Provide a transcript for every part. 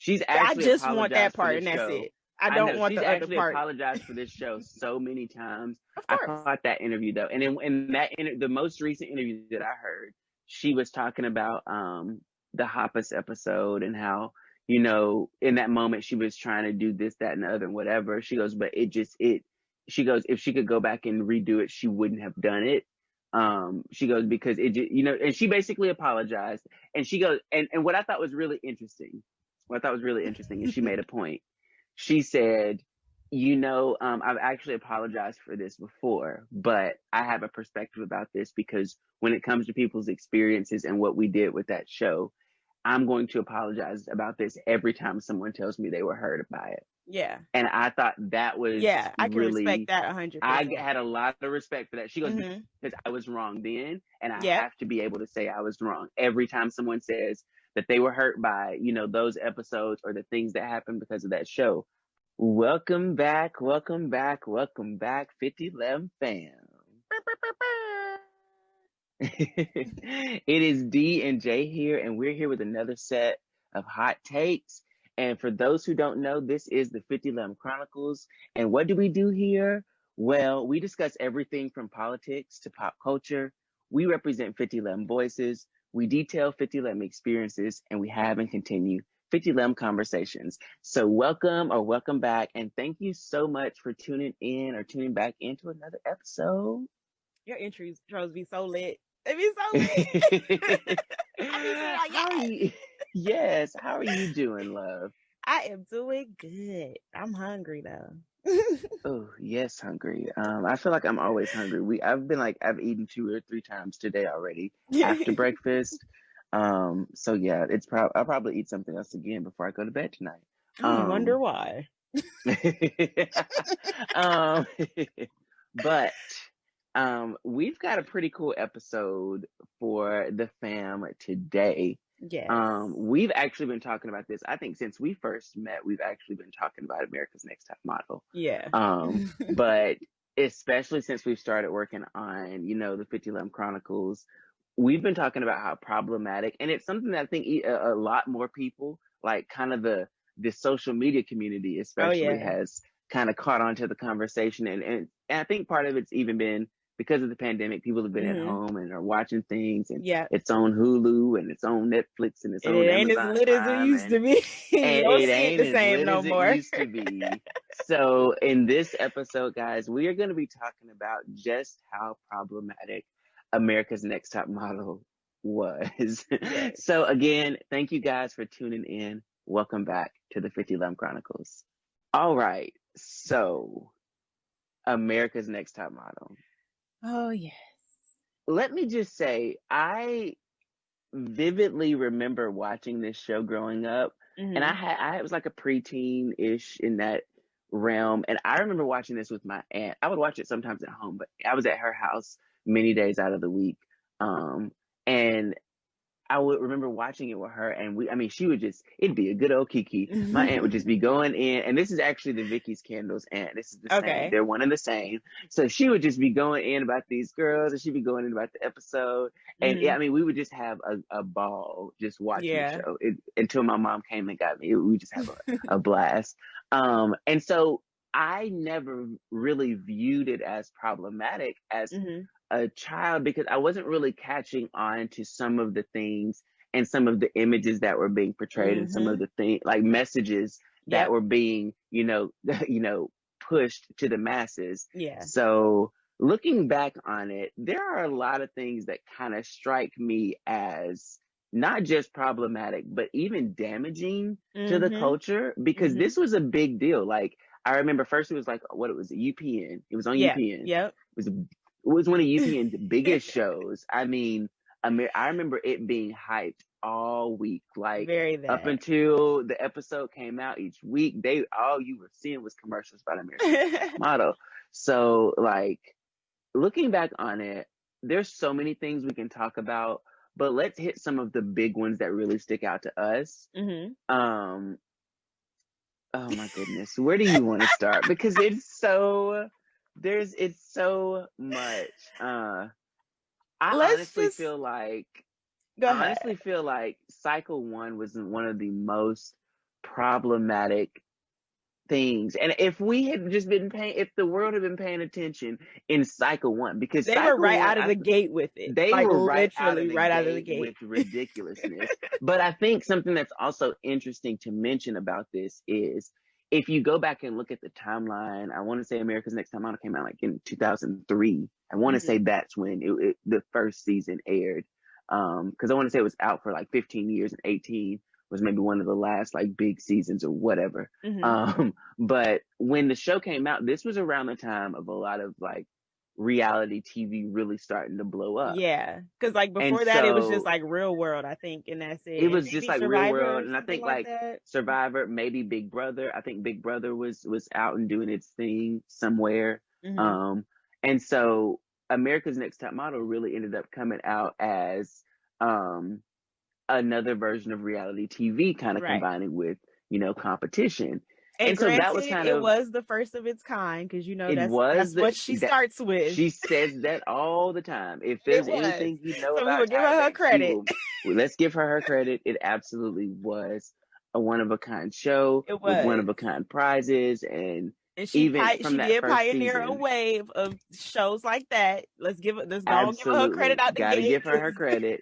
She's I actually just want that apologized for part, this and that's show. it. I I don't know want she's the other actually part. apologized for this show so many times. Of I course. caught that interview though, and in that the most recent interview that I heard, she was talking about the Hoppus episode and how, you know, in that moment she was trying to do this, that, and the other, and whatever. She goes, but she goes, if she could go back and redo it, she wouldn't have done it. She goes, because it just, you know, and she basically apologized, and she goes, and what I thought was really interesting, and she made a point. She said, you know, I've actually apologized for this before, but I have a perspective about this because when it comes to people's experiences and what we did with that show, I'm going to apologize about this every time someone tells me they were hurt by it. Yeah. And I thought that was Yeah, I can respect really, that I 100%. had a lot of respect for that. She goes, Mm-hmm. because I was wrong then, and I Yep. have to be able to say I was wrong every time someone says that they were hurt by, you know, those episodes or the things that happened because of that show. Welcome back, 50 Lem fam. It is D and Jay here, and we're here with another set of hot takes. And for those who don't know, this is the 50 Lem Chronicles. And what do we do here? Well, we discuss everything from politics to pop culture. We represent 50 Lem voices. We detail 50 Lem experiences, and we have and continue 50 Lem conversations. So welcome back, and thank you so much for tuning in or tuning back into another episode. Your intros be so lit. They be so lit. I be saying, like, How are you? Yes, how are you doing, love? I am doing good. I'm hungry though. Oh, yes, hungry. I feel like I'm always hungry. I've eaten 2 or 3 times today already after breakfast. So yeah, I'll probably eat something else again before I go to bed tonight. I wonder why. um, but we've got a pretty cool episode for the fam today. Yes. We've actually been talking about this. I think since we first met, we've actually been talking about America's Next Top Model. Yeah. But especially since we've started working on, you know, the 50 Lem Chronicles, we've been talking about how problematic, and it's something that I think a lot more people, like kind of the social media community especially, has kind of caught on to the conversation. And I think part of it's even been because of the pandemic. People have been at home and are watching things, and it's on Hulu and it's on Netflix and it's on it ain't Amazon as lit as it used to be. You don't see it the same no more. It used to be. So in this episode, guys, we are going to be talking about just how problematic America's Next Top Model was. So again, thank you guys for tuning in. Welcome back to the 50 Lem Chronicles. All right. So America's Next Top Model. Oh, yes. Let me just say, I vividly remember watching this show growing up. And I was like a preteen-ish in that realm. And I remember watching this with my aunt. I would watch it sometimes at home, but I was at her house many days out of the week. And I would remember watching it with her, and she would it'd be a good old Kiki. My aunt would just be going in, and this is actually the Vicky's Candles aunt. This is the same. They're one and the same. So she would just be going in about these girls, and she'd be going in about the episode. And we would just have a ball just watching the show until my mom came and got me. We just have a blast. And so I never really viewed it as problematic as a child, because I wasn't really catching on to some of the things and some of the images that were being portrayed and some of the things, like messages that were being, pushed to the masses. Yeah. So looking back on it, there are a lot of things that kind of strike me as not just problematic, but even damaging to the culture, because this was a big deal. Like, I remember first it was like, UPN. It was on UPN. Yep. It was one of UPN's biggest shows. I remember it being hyped all week, like up until the episode came out each week. All you were seeing was commercials about American Model. So, like, looking back on it, there's so many things we can talk about, but let's hit some of the big ones that really stick out to us. Oh my goodness, where do you want to start? Because it's so much. I honestly feel like cycle 1 was one of the most problematic things. And if we had just been paying, if the world had been paying attention in cycle 1, because they were right cycle 1, out of the gate with it. they Like were right out of literally the right out of the gate gate with ridiculousness. But I think something that's also interesting to mention about this is if you go back and look at the timeline, I want to say America's Next Top Model came out like in 2003. I want to say that's when the first season aired. Because I want to say it was out for like 15 years, and 18 was maybe one of the last like big seasons or whatever. But when the show came out, this was around the time of a lot of like reality TV really starting to blow up. Yeah, because like before that, it was just like Real World, I think, and that's it. It was just like Real World, and I think like that. Survivor, maybe Big Brother. I think Big Brother was out and doing its thing somewhere. And so America's Next Top Model really ended up coming out as another version of reality TV, kind of combining with, you know, competition. And so granted, that was kind of, it was the first of its kind, because you know that's what she starts with. She says that all the time. If there's anything you know so about we would give her her credit. Let's give her credit. It absolutely was a one-of-a-kind show with one-of-a-kind prizes, and she even from that first pioneer season, a wave of shows like that. Let's give her her credit out the gate. Gotta give her her credit.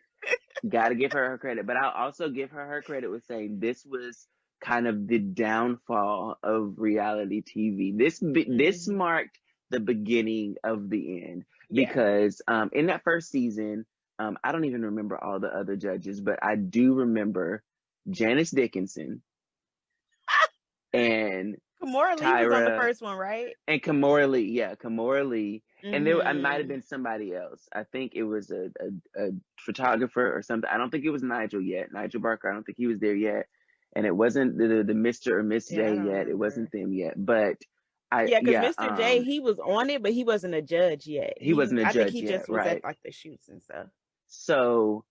Gotta give her her credit. But I'll also give her her credit with saying this was kind of the downfall of reality TV. This marked the beginning of the end, because in that first season, I don't even remember all the other judges, but I do remember Janice Dickinson and Kimora Lee was on the first one, right? And Kimora Lee. And there might have been somebody else. I think it was a photographer or something. I don't think it was Nigel Barker. I don't think he was there yet. And it wasn't the Mr. or Miss J yet. Remember. It wasn't them yet. But because Mr. J, he was on it, but he wasn't a judge yet. He wasn't a judge yet. I think he just was at like the shoots and stuff. So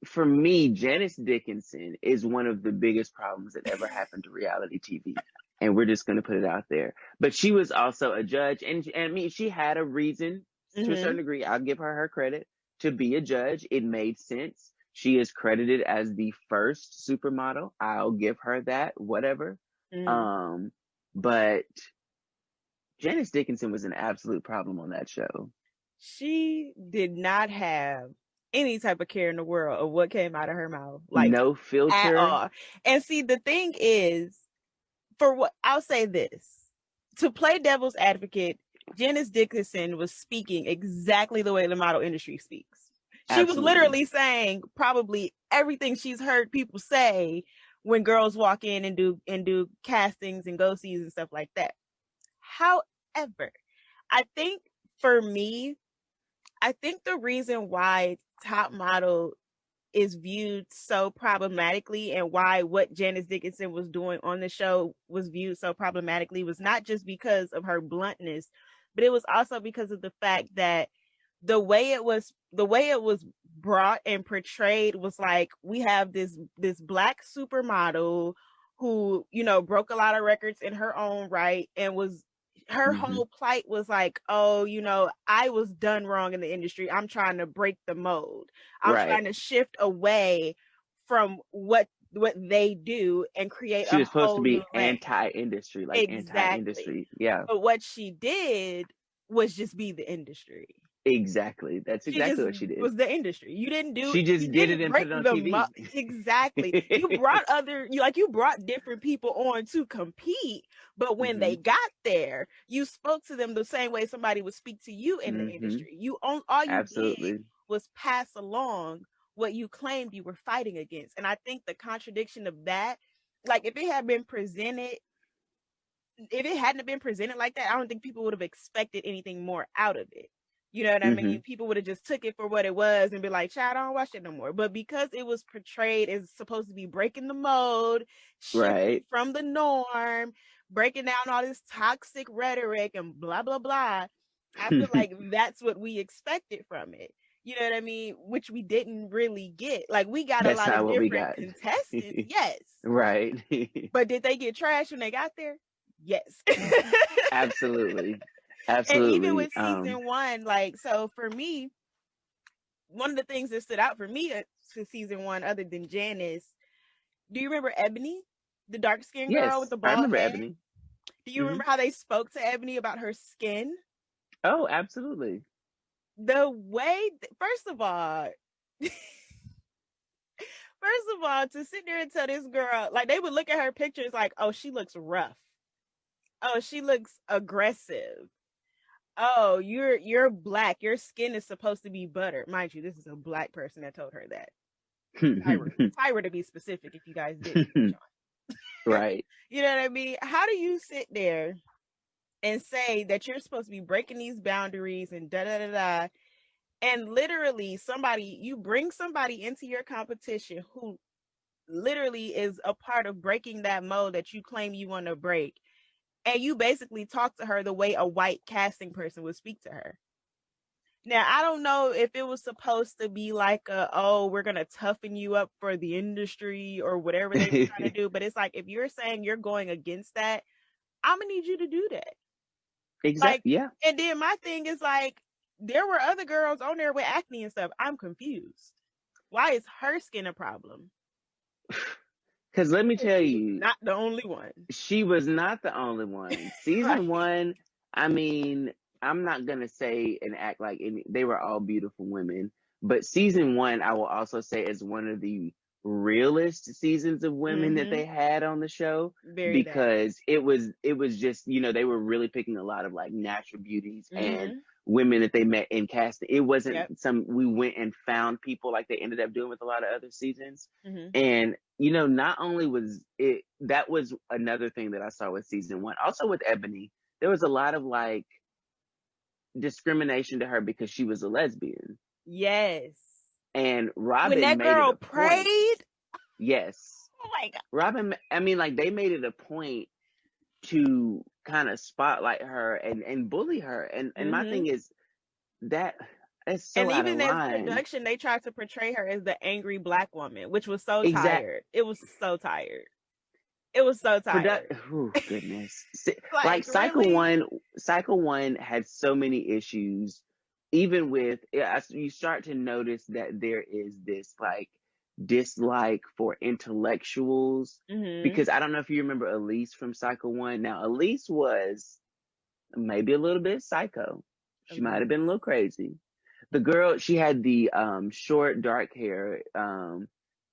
for me, Janice Dickinson is one of the biggest problems that ever happened to reality TV. And we're just going to put it out there. But she was also a judge. And I mean, she had a reason to a certain degree. I'll give her credit to be a judge. It made sense. She is credited as the first supermodel. I'll give her that, whatever. But Janice Dickinson was an absolute problem on that show. She did not have any type of care in the world of what came out of her mouth. Like, no filter at all. And see, the thing is, for what I'll say this, to play devil's advocate, Janice Dickinson was speaking exactly the way the model industry speaks. She was literally saying probably everything she's heard people say when girls walk in and do castings and go-sees and stuff like that. However, I think for me, the reason why Top Model is viewed so problematically, and why what Janice Dickinson was doing on the show was viewed so problematically, was not just because of her bluntness, but it was also because of the fact that the way it was brought and portrayed was like, we have this Black supermodel who, you know, broke a lot of records in her own right, and was her whole plight was like, oh, you know, I was done wrong in the industry. I'm trying to break the mold. I'm trying to shift away from what they do and create she was supposed to be anti-industry, like anti-industry. Yeah. But what she did was just be the industry. Exactly. That's exactly what she did. Was the industry. You didn't do. She just did it and put it on TV. Exactly. You brought different people on to compete, but when they got there, you spoke to them the same way somebody would speak to you in the industry. All you did was pass along what you claimed you were fighting against. And I think the contradiction of that, like if it hadn't been presented like that, I don't think people would have expected anything more out of it. You know what I mean? People would have just took it for what it was and be like, child, I don't watch it no more. But because it was portrayed as supposed to be breaking the mold, shifting from the norm, breaking down all this toxic rhetoric and blah, blah, blah, I feel like that's what we expected from it. You know what I mean? Which we didn't really get. Like, we got a lot of different contestants, yes. Right. But did they get trashed when they got there? Yes. Absolutely. Absolutely. And even with season one, like, so for me, one of the things that stood out for me for season one, other than Janice, do you remember Ebony? The dark skinned girl with Yes, the I bald remember head. Ebony. Do you remember how they spoke to Ebony about her skin? Oh, absolutely. The way, first of all, to sit there and tell this girl, like they would look at her pictures like, oh, she looks rough. Oh, she looks aggressive. Oh, you're black. Your skin is supposed to be butter. Mind you, this is a black person that told her that. Tyra to be specific, if you guys didn't catch on. Right. You know what I mean? How do you sit there and say that you're supposed to be breaking these boundaries and da da da da, and literally you bring somebody into your competition who literally is a part of breaking that mold that you claim you want to break, and you basically talk to her the way a white casting person would speak to her. Now, I don't know if it was supposed to be like we're going to toughen you up for the industry or whatever they were trying to do. But it's like, if you're saying you're going against that, I'm going to need you to do that. Exactly. Like, yeah. And then my thing is like, there were other girls on there with acne and stuff. I'm confused. Why is her skin a problem? Because let me tell you, not the only one. She was not the only one. Season one, I mean, I'm not going to say and act like they were all beautiful women, but season one, I will also say, is one of the realest seasons of women that they had on the show. Because it was just, they were really picking a lot of like natural beauties and women that they met in casting. It wasn't we went and found people like they ended up doing with a lot of other seasons. And not only was it, that was another thing that I saw with season one. Also with Ebony, there was a lot of like discrimination to her because she was a lesbian. Yes. And Robin, when that made girl it a prayed. Point, yes. Oh my God. Robin, I mean, like they made it a point to kind of spotlight her and bully her. And my thing is that it's so out of line. And even as production, they tried to portray her as the angry black woman, which was so tired. It was so tired. It was so tired. Oh goodness! like Cycle really? Cycle 1 had so many issues. Even with you start to notice that there is this like dislike for intellectuals, because I don't know if you remember Elise from Cycle 1. Now Elise was maybe a little bit psycho. She might have been a little crazy. The girl, she had the short dark hair.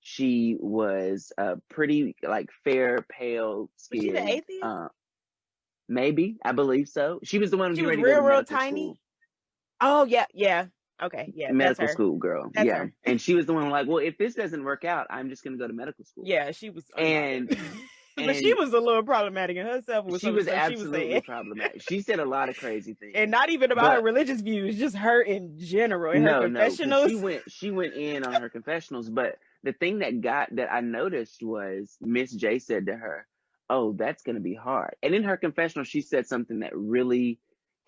She was pretty like fair, pale skin. Was she the atheist? Maybe, I believe so. She was the one who was ready to go to medical school. Oh yeah. Okay, yeah, medical school girl. That's her. And she was the one like, well, if this doesn't work out, I'm just gonna go to medical school. Yeah, she was. And but she was a little problematic in herself. She was absolutely problematic. She said a lot of crazy things, and not even about her religious views, just her in general. In her confessionals, she went in on her confessionals. But the thing that I noticed was Miss J said to her, "Oh, that's gonna be hard." And in her confessional, she said something that really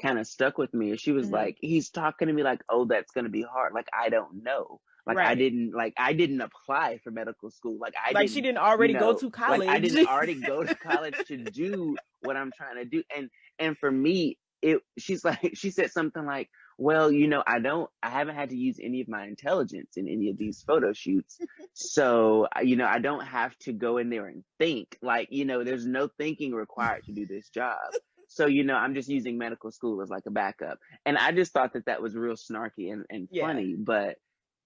kind of stuck with me. And she was like, "He's talking to me like, oh, that's gonna be hard. Like I don't know." Like I didn't apply for medical school. She didn't already go to college. Like I didn't already go to college to do what I'm trying to do. And for me, she said something like, well, I haven't had to use any of my intelligence in any of these photo shoots. So, I don't have to go in there and think. There's no thinking required to do this job. So, I'm just using medical school as like a backup. And I just thought that was real snarky and funny. But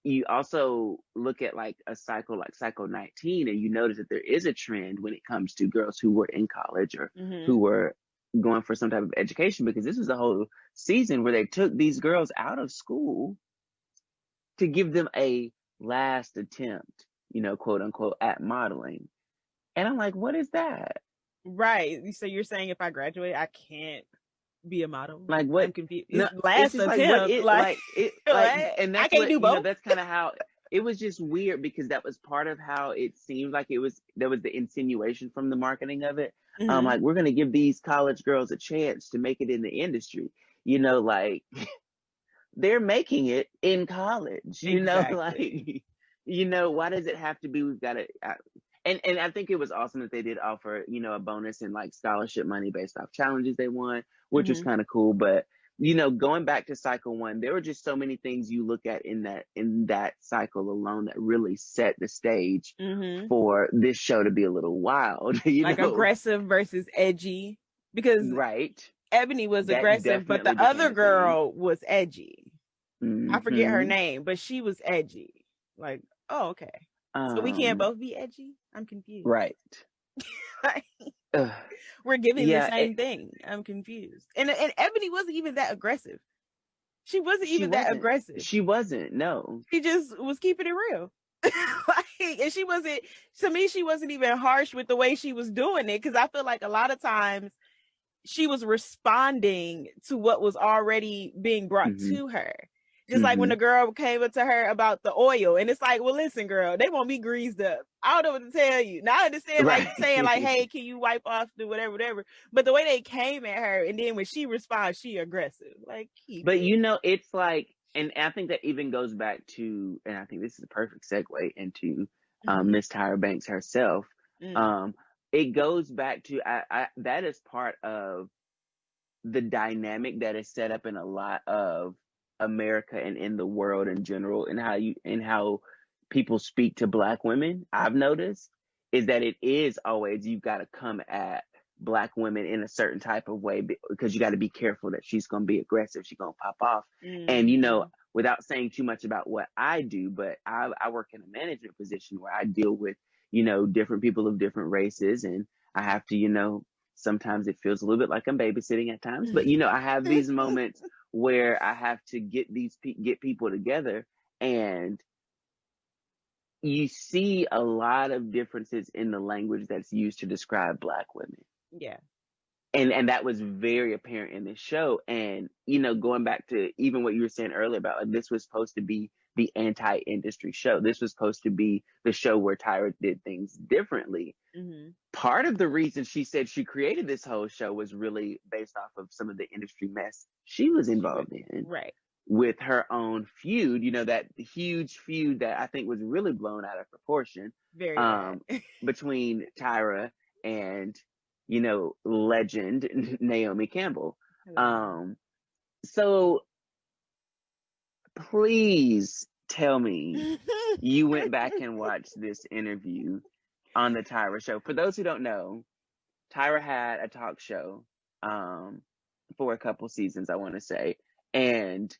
you also look at like a cycle like Cycle 19, and you notice that there is a trend when it comes to girls who were in college or who were going for some type of education, because this was a whole season where they took these girls out of school to give them a last attempt, quote unquote, at modeling. And I'm like, what is that? Right. So you're saying if I graduate, I can't be a model? Like what? I'm confused. No, last attempt. And that's I can't do both. That's kind of how it was. Just weird, because that was part of how it seemed like there was the insinuation from the marketing of it. Like, we're going to give these college girls a chance to make it in the industry. They're making it in college. Exactly. Why does it have to be? We've got to. And I think it was awesome that they did offer, a bonus and like scholarship money based off challenges they won, which was kind of cool. But going back to cycle 1, there were just so many things you look at in that cycle alone that really set the stage for this show to be a little wild. Like aggressive versus edgy, because right. Ebony was That aggressive, but the other girl was edgy. I forget her name, but she was edgy. Like, oh, okay. So we can't both be edgy? I'm confused. Right. We're giving the same thing. I'm confused. And Ebony wasn't even that aggressive. She wasn't even that aggressive. She wasn't, no. She just was keeping it real. And she wasn't, to me, she wasn't even harsh with the way she was doing it, because I feel like a lot of times she was responding to what was already being brought to her. Just like when the girl came up to her about the oil, and it's like, well, listen, girl, they want me greased up. I don't know what to tell you. Now I understand, like saying, like, hey, can you wipe off the whatever. But the way they came at her, and then when she responds, she aggressive. Like, but it's like, and I think that even goes back to, and I think this is a perfect segue into Miss Tyra Banks herself. It goes back to that is part of the dynamic that is set up in a lot of America and in the world in general, and how people speak to Black women. I've noticed is that it is always, you've got to come at Black women in a certain type of way, because you got to be careful that she's going to be aggressive, she's going to pop off. And without saying too much about what I do, but I work in a management position where I deal with different people of different races, and I have to sometimes it feels a little bit like I'm babysitting at times, but I have these moments where I have to get people together, and you see a lot of differences in the language that's used to describe Black women. Yeah. And that was very apparent in this show. And, going back to even what you were saying earlier about, like, this was supposed to be the anti-industry show. This was supposed to be the show where Tyra did things differently. Part of the reason she said she created this whole show was really based off of some of the industry mess she was involved in. Right. With her own feud, that huge feud that I think was really blown out of proportion. Very bad. Between Tyra and, legend Naomi Campbell. So please tell me you went back and watched this interview on the Tyra show. For those who don't know, Tyra had a talk show for a couple seasons, I want to say. And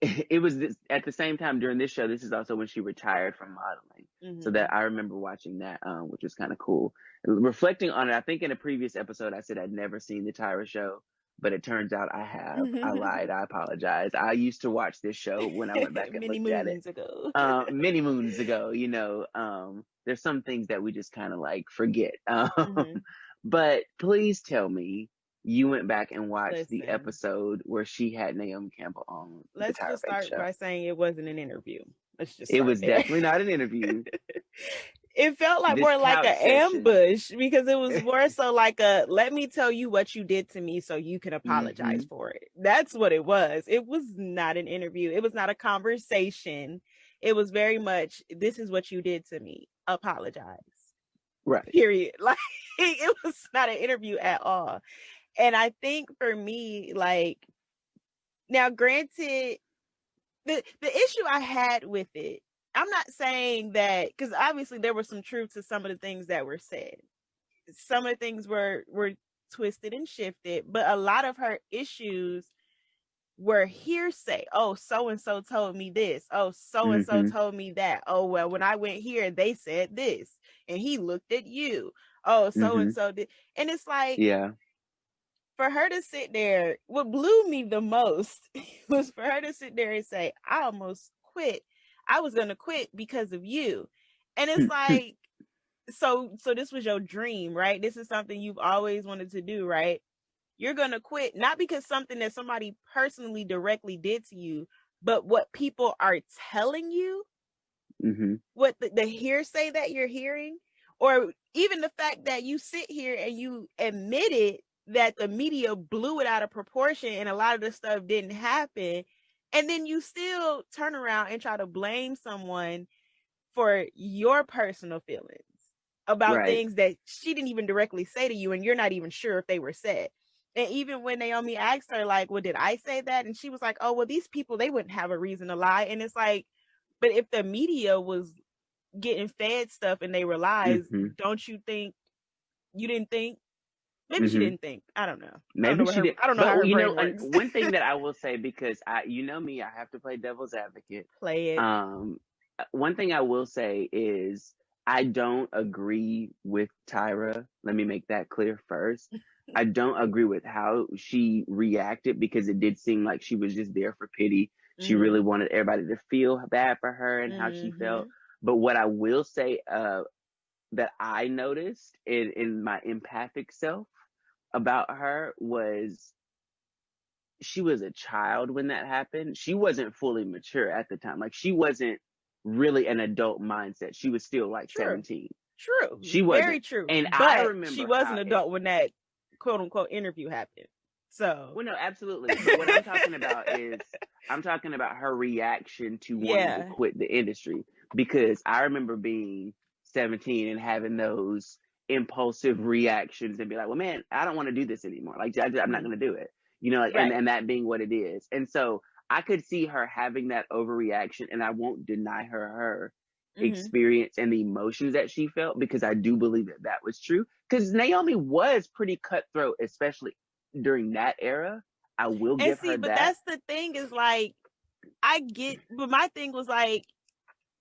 it was at the same time during this show, this is also when she retired from modeling. So that I remember watching that, which was kind of cool. Reflecting on it, I think in a previous episode, I said I'd never seen the Tyra show, but it turns out I have. I lied. I apologize. I used to watch this show when I went back and looked at it. Many moons ago, there's some things that we just kind of like forget. But please tell me you went back and watched the episode where she had Naomi Campbell on. Let's just start by saying it wasn't an interview. It was definitely not an interview. It felt like more like an ambush, because it was more so like a, let me tell you what you did to me so you can apologize for it. That's what it was. It was not an interview. It was not a conversation. It was very much, this is what you did to me. Apologize. Right. Period. Like, it was not an interview at all. And I think for me, like, now granted, the issue I had with it, I'm not saying that, because obviously there was some truth to some of the things that were said. Some of the things were twisted and shifted, but a lot of her issues were hearsay. Oh, so-and-so told me this. Oh, so-and-so told me that. Oh, well, when I went here, they said this, and he looked at you. Oh, so-and-so did. And it's like, for her to sit there, what blew me the most was for her to sit there and say, I almost quit. I was going to quit because of you. And it's like, so this was your dream, right? This is something you've always wanted to do, right? You're going to quit, not because something that somebody personally directly did to you, but what people are telling you, what the hearsay that you're hearing, or even the fact that you sit here and you admitted that the media blew it out of proportion and a lot of the stuff didn't happen. And then you still turn around and try to blame someone for your personal feelings about things that she didn't even directly say to you, and you're not even sure if they were said. And even when Naomi asked her, like, well, did I say that? And she was like, oh, well, these people, they wouldn't have a reason to lie. And it's like, but if the media was getting fed stuff and they realized, don't you think you didn't think? Maybe she didn't think. I don't know. Maybe she did. I don't know how her brain works. One thing that I will say, because you know me, I have to play devil's advocate. Play it. One thing I will say is I don't agree with Tyra. Let me make that clear first. I don't agree with how she reacted, because it did seem like she was just there for pity. She really wanted everybody to feel bad for her and how she felt. But what I will say that I noticed in my empathic self about her was she was a child when that happened. She wasn't fully mature at the time. Like, she wasn't really an adult mindset. She was still like 17. True. She was very true. And but I remember she was an adult when that quote unquote interview happened. So, well, no, absolutely. But what I'm talking about is I'm talking about her reaction to wanting to quit the industry, because I remember being 17 and having those impulsive reactions and be like, well, man, I don't want to do this anymore. Like, I'm not going to do it, you know, like, and that being what it is. And so I could see her having that overreaction, and I won't deny her experience and the emotions that she felt, because I do believe that was true. Because Naomi was pretty cutthroat, especially during that era. I will give her that. But that's the thing, is like, I get, but my thing was like,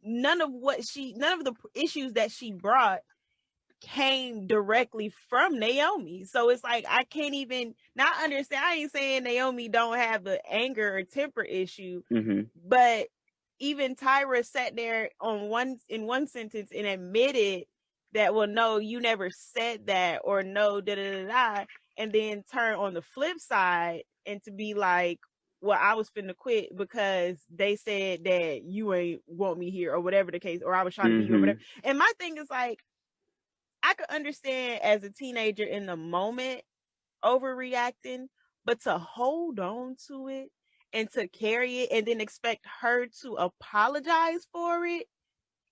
none of the issues that she brought came directly from Naomi. So it's like, I can't even not understand. I ain't saying Naomi don't have the anger or temper issue, but even Tyra sat there in one sentence and admitted that, well, no, you never said that, or no, and then turn on the flip side and to be like, well, I was finna quit because they said that you ain't want me here, or whatever the case, or I was trying to be you, or whatever. And my thing is like, I could understand as a teenager in the moment overreacting, but to hold on to it and to carry it and then expect her to apologize for it,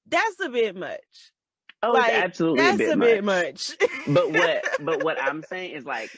that's a bit much. Oh, like, it's absolutely a bit much. but what I'm saying is like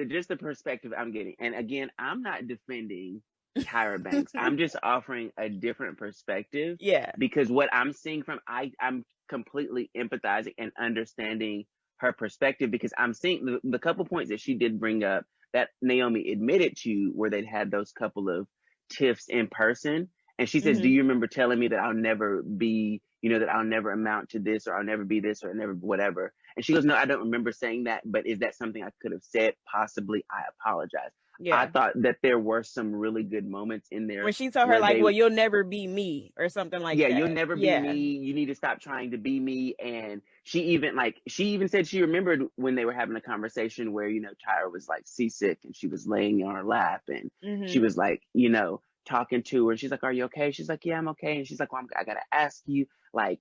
just the perspective I'm getting. And again, I'm not defending Tyra Banks. I'm just offering a different perspective. Yeah. Because what I'm seeing from I'm completely empathizing and understanding her perspective, because I'm seeing the couple points that she did bring up that Naomi admitted to, where they'd had those couple of tiffs in person. And she says, do you remember telling me that I'll never be, you know, that I'll never amount to this, or I'll never be this, or never whatever. And she goes, no, I don't remember saying that, but is that something I could have said? Possibly. I apologize. Yeah. I thought that there were some really good moments in there. When she told her, like, well, you'll never be me, or something like that. Yeah, you'll never be me. You need to stop trying to be me. And she even said she remembered when they were having a conversation where, you know, Tyra was like seasick and she was laying on her lap, and she was like, you know, talking to her. She's like, are you okay? She's like, yeah, I'm okay. And she's like, well, I gotta ask you, like,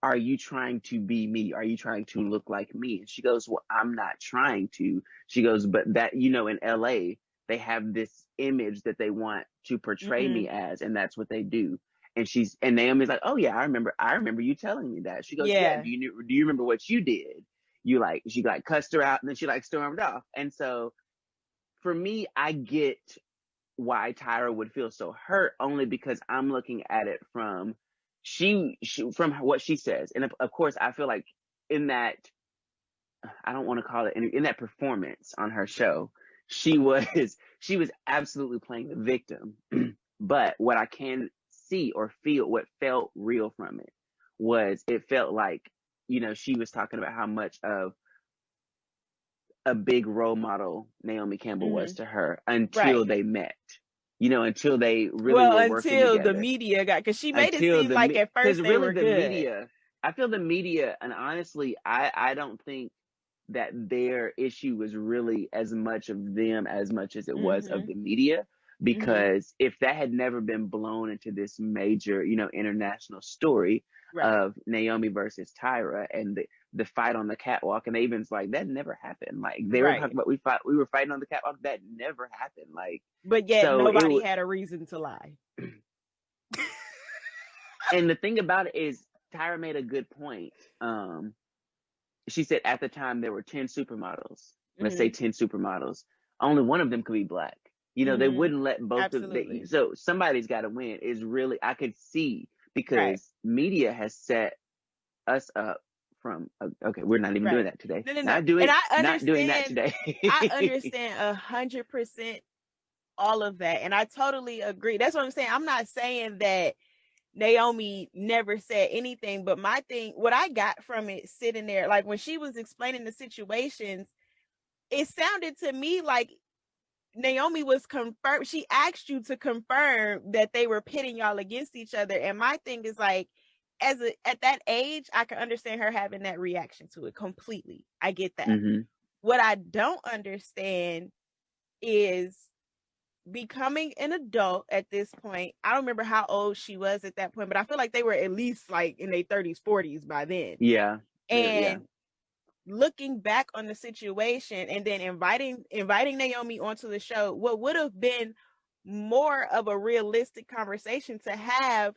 are you trying to be me? Are you trying to look like me? And she goes, well, I'm not trying to. She goes, but that, you know, in LA, they have this image that they want to portray me as, and that's what they do. And Naomi's like, oh yeah, I remember you telling me that. She goes, yeah, do you remember what you did? She like cussed her out, and then she like stormed off. And so for me, I get why Tyra would feel so hurt, only because I'm looking at it from from what she says. And of course, I feel like in that, I don't want to call it, in that performance on her show, she was absolutely playing the victim. But what I can see or feel, what felt real from it, was it felt like, you know, she was talking about how much of a big role model Naomi Campbell was to her until they met. You know, until they really were working together. Until the media got, because she made it seem like at first they were good. Media, I feel the media, and honestly, I don't think that their issue was really as much of them as much as it was of the media. Because if that had never been blown into this major, you know, international story of Naomi versus Tyra and the fight on the catwalk, and they even like, that never happened. Like, they were talking about, we were fighting on the catwalk, that never happened. Like, but yet so nobody had a reason to lie. And the thing about it is, Tyra made a good point. She said at the time there were 10 supermodels. Let's say 10 supermodels. only one of them could be black. You know, they wouldn't let both of them. So somebody's got to win. Is really, I could see, because media has set us up from, okay, we're not even doing that today. No. Not doing that today. I understand 100% all of that. And I totally agree. That's what I'm saying. I'm not saying that Naomi never said anything, but my thing, what I got from it sitting there, like when she was explaining the situations, it sounded to me like Naomi was confirmed. She asked you to confirm that they were pitting y'all against each other. And my thing is like, at that age, I can understand her having that reaction to it completely. I get that. Mm-hmm. What I don't understand is becoming an adult at this point. I don't remember how old she was at that point, but I feel like they were at least like in their 30s, 40s by then. Yeah. And looking back on the situation and then inviting Naomi onto the show, what would have been more of a realistic conversation to have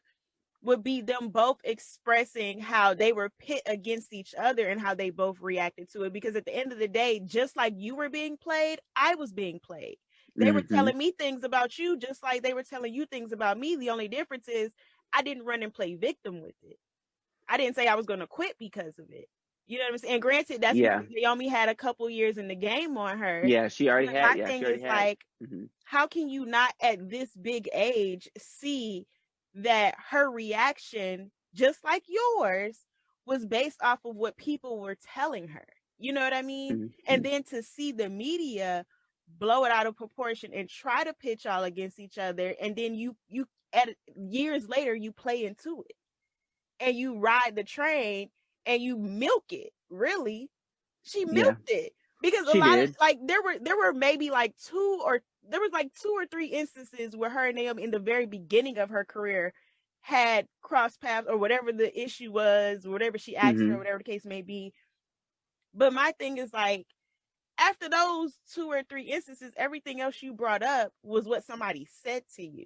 would be them both expressing how they were pit against each other and how they both reacted to it. Because at the end of the day, just like you were being played, I was being played. They were telling me things about you just like they were telling you things about me. The only difference is I didn't run and play victim with it. I didn't say I was going to quit because of it. You know what I'm saying? And granted, that's because Naomi had a couple years in the game on her. Yeah, she already had. My thing is like, how can you not at this big age see that her reaction, just like yours, was based off of what people were telling her? You know what I mean? And then to see the media blow it out of proportion and try to pitch all against each other, and then you years later you play into it and you ride the train and you milk it. Really, she milked it, because a lot of like there were maybe like two or three instances where her and Naomi in the very beginning of her career had crossed paths, or whatever the issue was, whatever she asked her, whatever the case may be. But my thing is like, after those 2 or 3 instances, everything else you brought up was what somebody said to you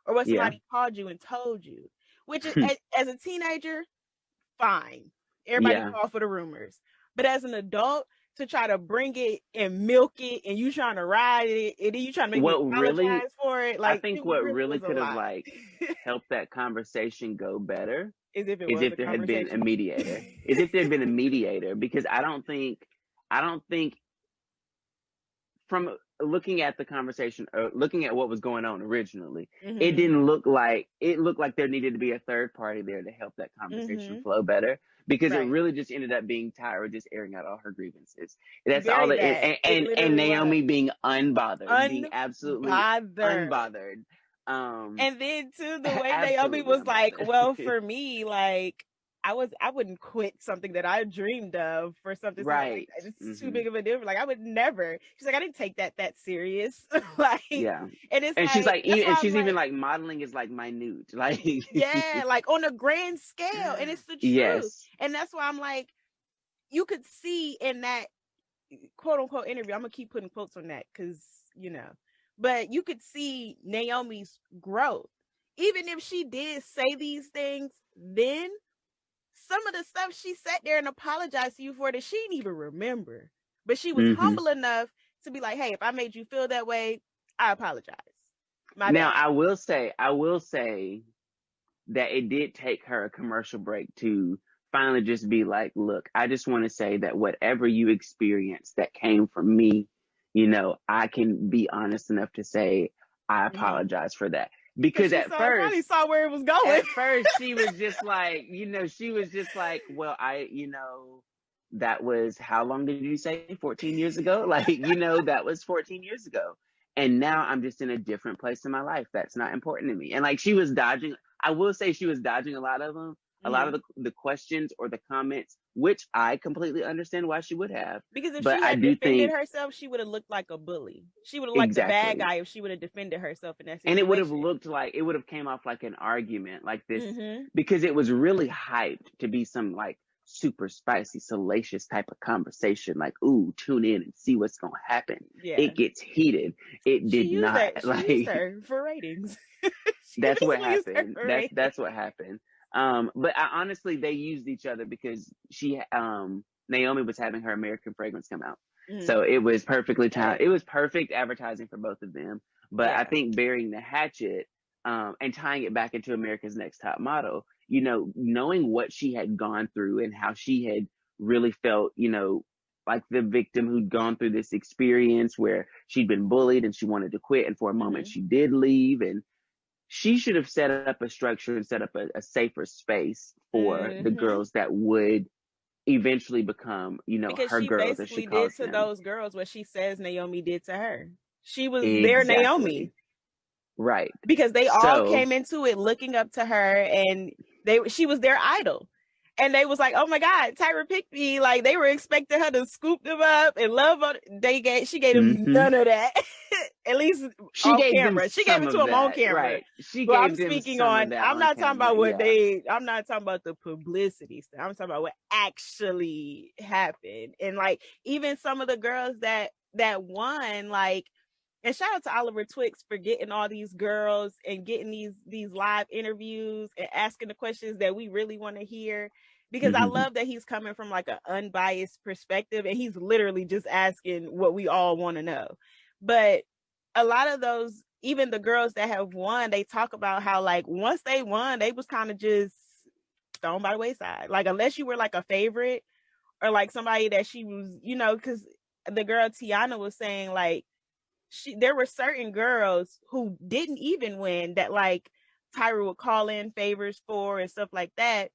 or what somebody called you and told you, which is as a teenager, fine. Everybody fall for the rumors. But as an adult, to try to bring it and milk it, and you trying to ride it, and then you trying to make me apologize for it. Like, I think what really could have like helped that conversation go better is if there had been a mediator. Is if there had been a mediator, because I don't think from looking at the conversation, or looking at what was going on originally, it looked like there needed to be a third party there to help that conversation flow better, because it really just ended up being Tyra just airing out all her grievances. That's all it is. And Naomi being unbothered, being absolutely unbothered. And then too, the way Naomi was like, well, for me, like, I wouldn't quit something that I dreamed of for something. Like, it's too big of a difference. Like, I would never. She's like, I didn't take that serious. Like, and it's and she's like, even like modeling is like minute, like like on a grand scale, and it's the truth. And that's why I'm like, you could see in that quote unquote interview. I'm gonna keep putting quotes on that because but you could see Naomi's growth, even if she did say these things then. Some of the stuff she sat there and apologized to you for that she didn't even remember. But she was humble enough to be like, hey, if I made you feel that way, I apologize. Now, I will say that it did take her a commercial break to finally just be like, look, I just want to say that whatever you experienced that came from me, I can be honest enough to say I apologize for that. Because at first, I probably saw where it was going. At first, she was just like, well, that was, how long did you say? 14 years ago? Like, that was 14 years ago. And now I'm just in a different place in my life. That's not important to me. And like, she was dodging, I will say she was dodging a lot of them. A lot of the questions or the comments, which I completely understand why she would have. Because if she had defended herself, she would have looked like a bully. She would have looked like the bad guy if she would have defended herself in that situation. And it would have looked like, it would have came off like an argument like this, because it was really hyped to be some like super spicy, salacious type of conversation. Like, ooh, tune in and see what's going to happen. Yeah. It gets heated. It did not. She used her for ratings. That's what happened. That's what happened. But honestly, they used each other because she, Naomi was having her American fragrance come out. So it was perfectly timed. It was perfect advertising for both of them. But I think burying the hatchet and tying it back into America's Next Top Model, you know, knowing what she had gone through and how she had really felt, you know, like the victim who'd gone through this experience where she'd been bullied and she wanted to quit. And for a moment she did leave, and she should have set up a structure and set up a safer space for the girls that would eventually become, you know, because her she girls, as she basically calls did to them. those girls what she says Naomi did to her. She was their Naomi. Right. Because they all came into it looking up to her, and she was their idol. And they was like, oh my God, Tyra picked me. Like, they were expecting her to scoop them up and love on. She gave them none of that. At least off camera. She gave it to them on camera. Right. She gave I'm them speaking some on, of that I'm not talking about what I'm not talking about the publicity stuff. I'm talking about what actually happened. And like, even some of the girls that won, like, and shout out to Oliver Twix for getting all these girls and getting these live interviews and asking the questions that we really want to hear. Because I love that he's coming from like an unbiased perspective, and he's literally just asking what we all want to know. But a lot of those, even the girls that have won, they talk about how like once they won, they was kind of just thrown by the wayside. Like, unless you were like a favorite or like somebody that she was, you know, because the girl Tiana was saying like, there were certain girls who didn't even win that like Tyra would call in favors for and stuff like that.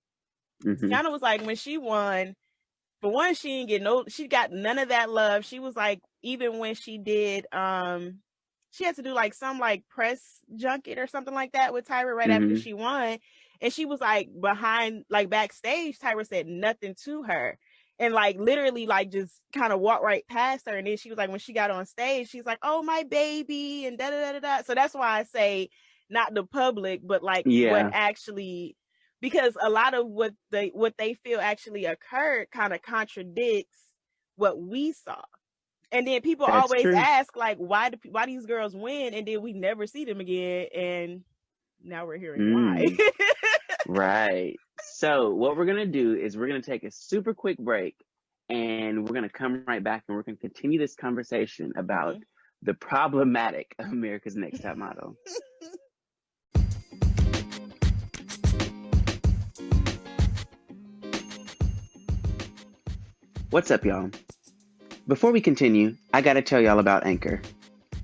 Tiana was like, when she won, for one, she got none of that love. She was like, even when she did, she had to do like some like press junket or something like that with Tyra right after she won. And she was like behind, like backstage, Tyra said nothing to her. And like literally like just kind of walked right past her. And then she was like, when she got on stage, she's like, oh, my baby, and da da da da. So that's why I say not the public, but like what actually, because a lot of what they feel actually occurred kind of contradicts what we saw. And then people always ask like, why these girls win and then we never see them again, and now we're hearing why. Right. So what we're gonna do is we're gonna take a super quick break, and we're gonna come right back, and we're gonna continue this conversation about the problematic America's Next Top Model. What's up, y'all? Before we continue, I gotta tell y'all about Anchor.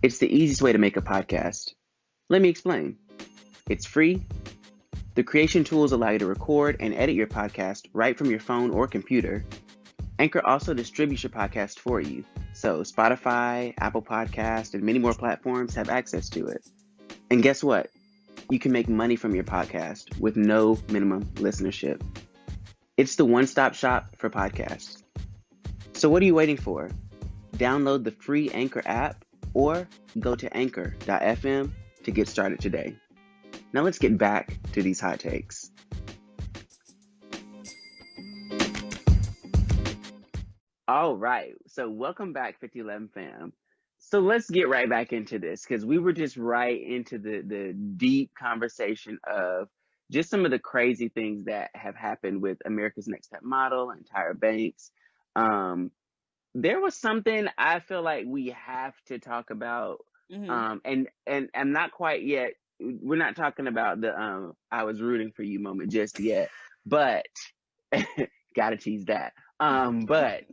It's the easiest way to make a podcast. Let me explain. It's free. The creation tools allow you to record and edit your podcast right from your phone or computer. Anchor also distributes your podcast for you, so Spotify, Apple Podcasts, and many more platforms have access to it. And guess what? You can make money from your podcast with no minimum listenership. It's the one-stop shop for podcasts. So what are you waiting for? Download the free Anchor app or go to anchor.fm to get started today. Now let's get back to these hot takes. All right. So welcome back, 5011 fam. So let's get right back into this, because we were just right into the deep conversation of just some of the crazy things that have happened with America's Next Top Model and Tyra Banks. There was something I feel like we have to talk about, and not quite yet. We're not talking about the I was rooting for you moment just yet, but gotta tease that. But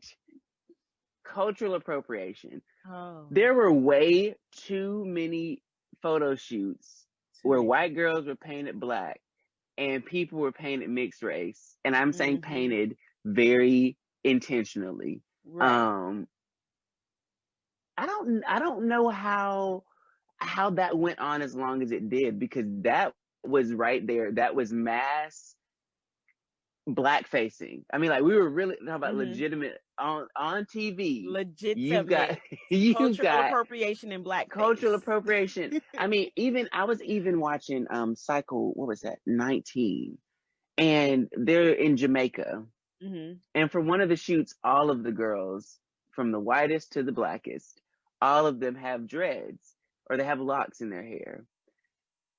cultural appropriation. There were way too many photo shoots where white girls were painted black and people were painted mixed race, and I'm saying painted very intentionally. Right. I don't know how that went on as long as it did, because that was right there. That was mass black facing. I mean, like, we were really talking about legitimate on TV. Legitimate cultural appropriation in black cultural appropriation. I mean, I was watching Cycle, what was that, 19, and they're in Jamaica, and for one of the shoots, all of the girls, from the whitest to the blackest, all of them have dreads, or they have locks in their hair.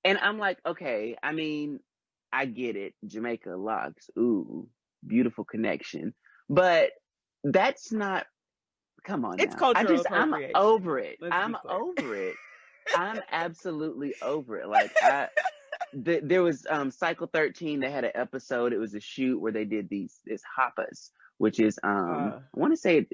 And I'm like, okay, I mean, I get it. Jamaica, locks. Ooh, beautiful connection. But that's not, come on It's now. cultural I'm appropriation. over it. Let's I'm be clear. over it. I'm absolutely over it. Like there was Cycle 13. They had an episode. It was a shoot where they did this hoppas, which is I want to say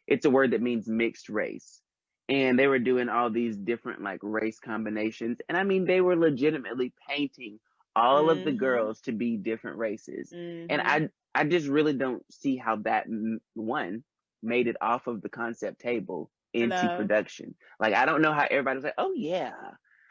it's a word that means mixed race, and they were doing all these different like race combinations, and I mean they were legitimately painting all of the girls to be different races, and I just really don't see how that one made it off of the concept table into production. Like I don't know how everybody was like, oh yeah.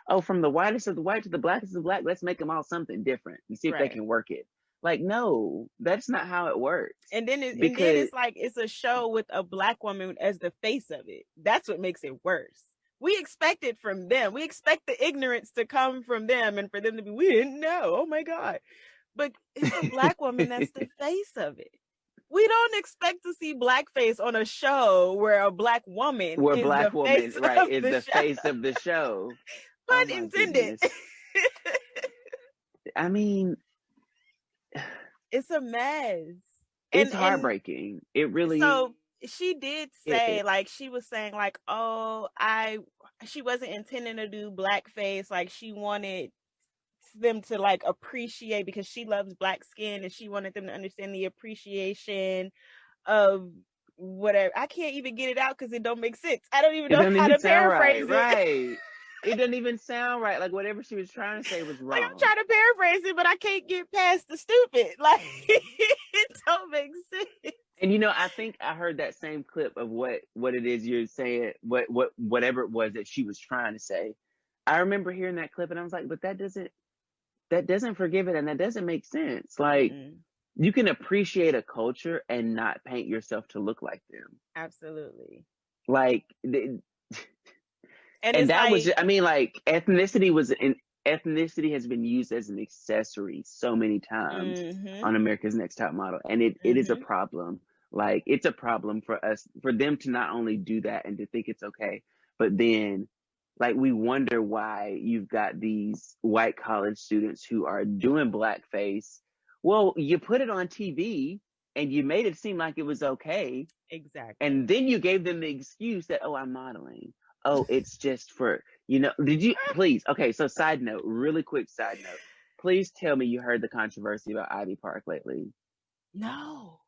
Oh, from the whitest of the white to the blackest of the black, let's make them all something different and see if they can work it. Like, no, that's not how it works. And then it's like it's a show with a Black woman as the face of it. That's what makes it worse. We expect it from them. We expect the ignorance to come from them and for them to be, we didn't know. Oh my God. But it's a Black woman that's the face of it. We don't expect to see blackface on a show where a Black woman where is Black the woman, face right, of is the face of the show. Pun intended. I mean, it's a mess. It's heartbreaking. It really. So she did say, like, she was saying, like, oh, she wasn't intending to do blackface. Like, she wanted them to like appreciate, because she loves Black skin, and she wanted them to understand the appreciation of whatever. I can't even get it out because it don't make sense. I don't even know how to paraphrase it. Right. It doesn't even sound right. Like whatever she was trying to say was wrong. Like I'm trying to paraphrase it, but I can't get past the stupid. Like it don't make sense. And you know, I think I heard that same clip of what it is you're saying, whatever it was that she was trying to say. I remember hearing that clip and I was like, but that doesn't forgive it, and that doesn't make sense. Like you can appreciate a culture and not paint yourself to look like them. Absolutely. Like and that was just, I mean, like ethnicity has been used as an accessory so many times on America's Next Top Model, and it is a problem. Like it's a problem for them to not only do that and to think it's okay, but then like we wonder why you've got these white college students who are doing blackface. Well, you put it on TV and you made it seem like it was okay. Exactly. And then you gave them the excuse that, oh, I'm modeling. Oh, it's just for, did you please? Okay. So really quick side note, please tell me you heard the controversy about Ivy Park lately. No.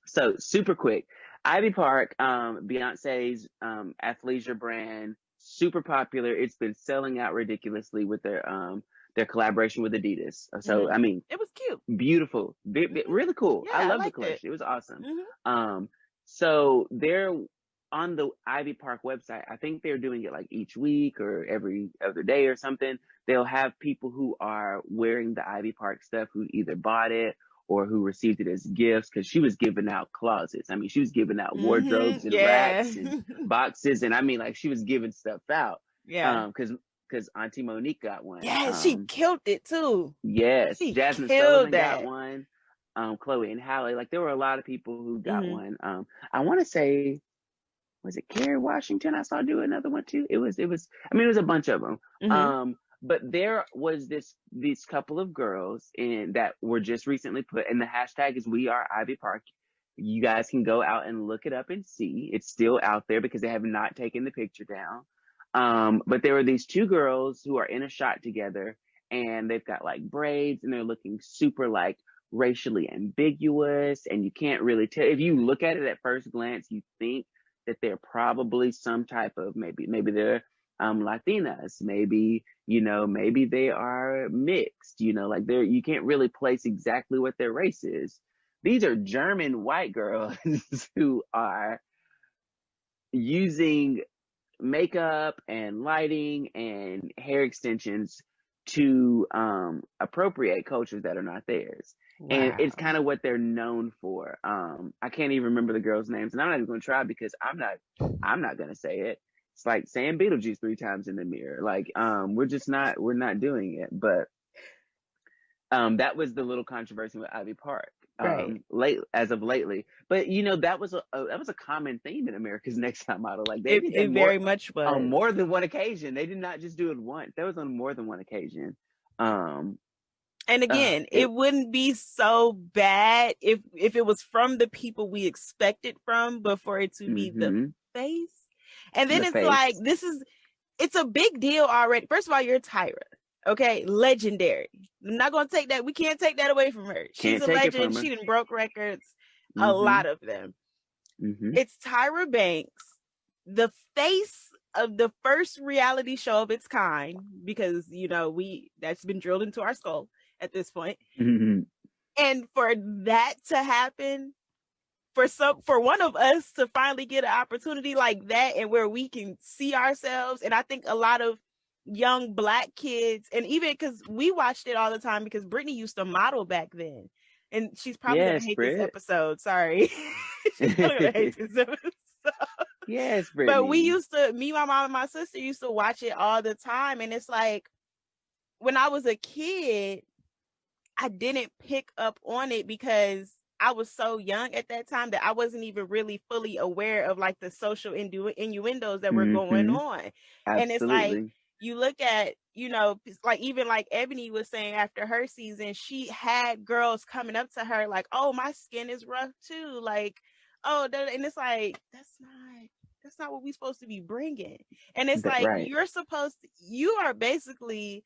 So super quick, Ivy Park, Beyonce's athleisure brand, super popular. It's been selling out ridiculously with their collaboration with Adidas. So I mean, it was cute, beautiful, really cool. Yeah, I love the collection. It was awesome. So they're on the Ivy Park website. I think they're doing it like each week or every other day or something. They'll have people who are wearing the Ivy Park stuff who either bought it or who received it as gifts, because she was giving out closets. I mean, she was giving out wardrobes and racks and boxes, and I mean, like she was giving stuff out. Yeah. Because Auntie Monique got one. Yeah, she killed it too. Yes, Jasmine Sullivan got one. Chloe and Halle, like there were a lot of people who got one. I want to say, was it Kerry Washington? I saw do another one too. It was. I mean, it was a bunch of them. But there was these couple of girls that were just recently put, and the hashtag is We Are Ivy Park. You guys can go out and look it up and see. It's still out there because they have not taken the picture down. But there were these two girls who are in a shot together, and they've got like braids, and they're looking super like racially ambiguous, and you can't really tell. If you look at it at first glance, you think that they're probably some type of maybe they're Latinas, maybe they are mixed, like you can't really place exactly what their race is. These are German white girls who are using makeup and lighting and hair extensions to appropriate cultures that are not theirs. Wow. And it's kind of what they're known for. I can't even remember the girls' names, and I'm not even going to try because I'm not going to say it. It's like saying Beetlejuice 3 times in the mirror. Like we're not doing it. But that was the little controversy with Ivy Park. As of lately, but that was a common theme in America's Next Top Model. Like it very much was on more than one occasion. They did not just do it once. That was on more than one occasion. And again, it wouldn't be so bad if it was from the people we expect it from, but for it to be the face. And then it's like, it's a big deal already. First of all, you're Tyra. Okay, legendary. I'm not gonna take that. We can't take that away from her. She's a legend. She done broke records, a lot of them. It's Tyra Banks, the face of the first reality show of its kind, because that's been drilled into our skull at this point. And for that to happen, for one of us to finally get an opportunity like that, and where we can see ourselves, and I think a lot of young Black kids, and even because we watched it all the time, because Brittany used to model back then, and she's probably gonna hate this episode. Sorry, she's gonna hate this episode. Yes, Brittany. But me, my mom, and my sister used to watch it all the time, and it's like, when I was a kid, I didn't pick up on it because I was so young at that time that I wasn't even really fully aware of like the social innuendos that were going on. Absolutely. And it's like, you look at, like even like Ebony was saying after her season, she had girls coming up to her like, oh, my skin is rough too. Like, oh, and it's like, that's not what we're supposed to be bringing. And it's like, you are basically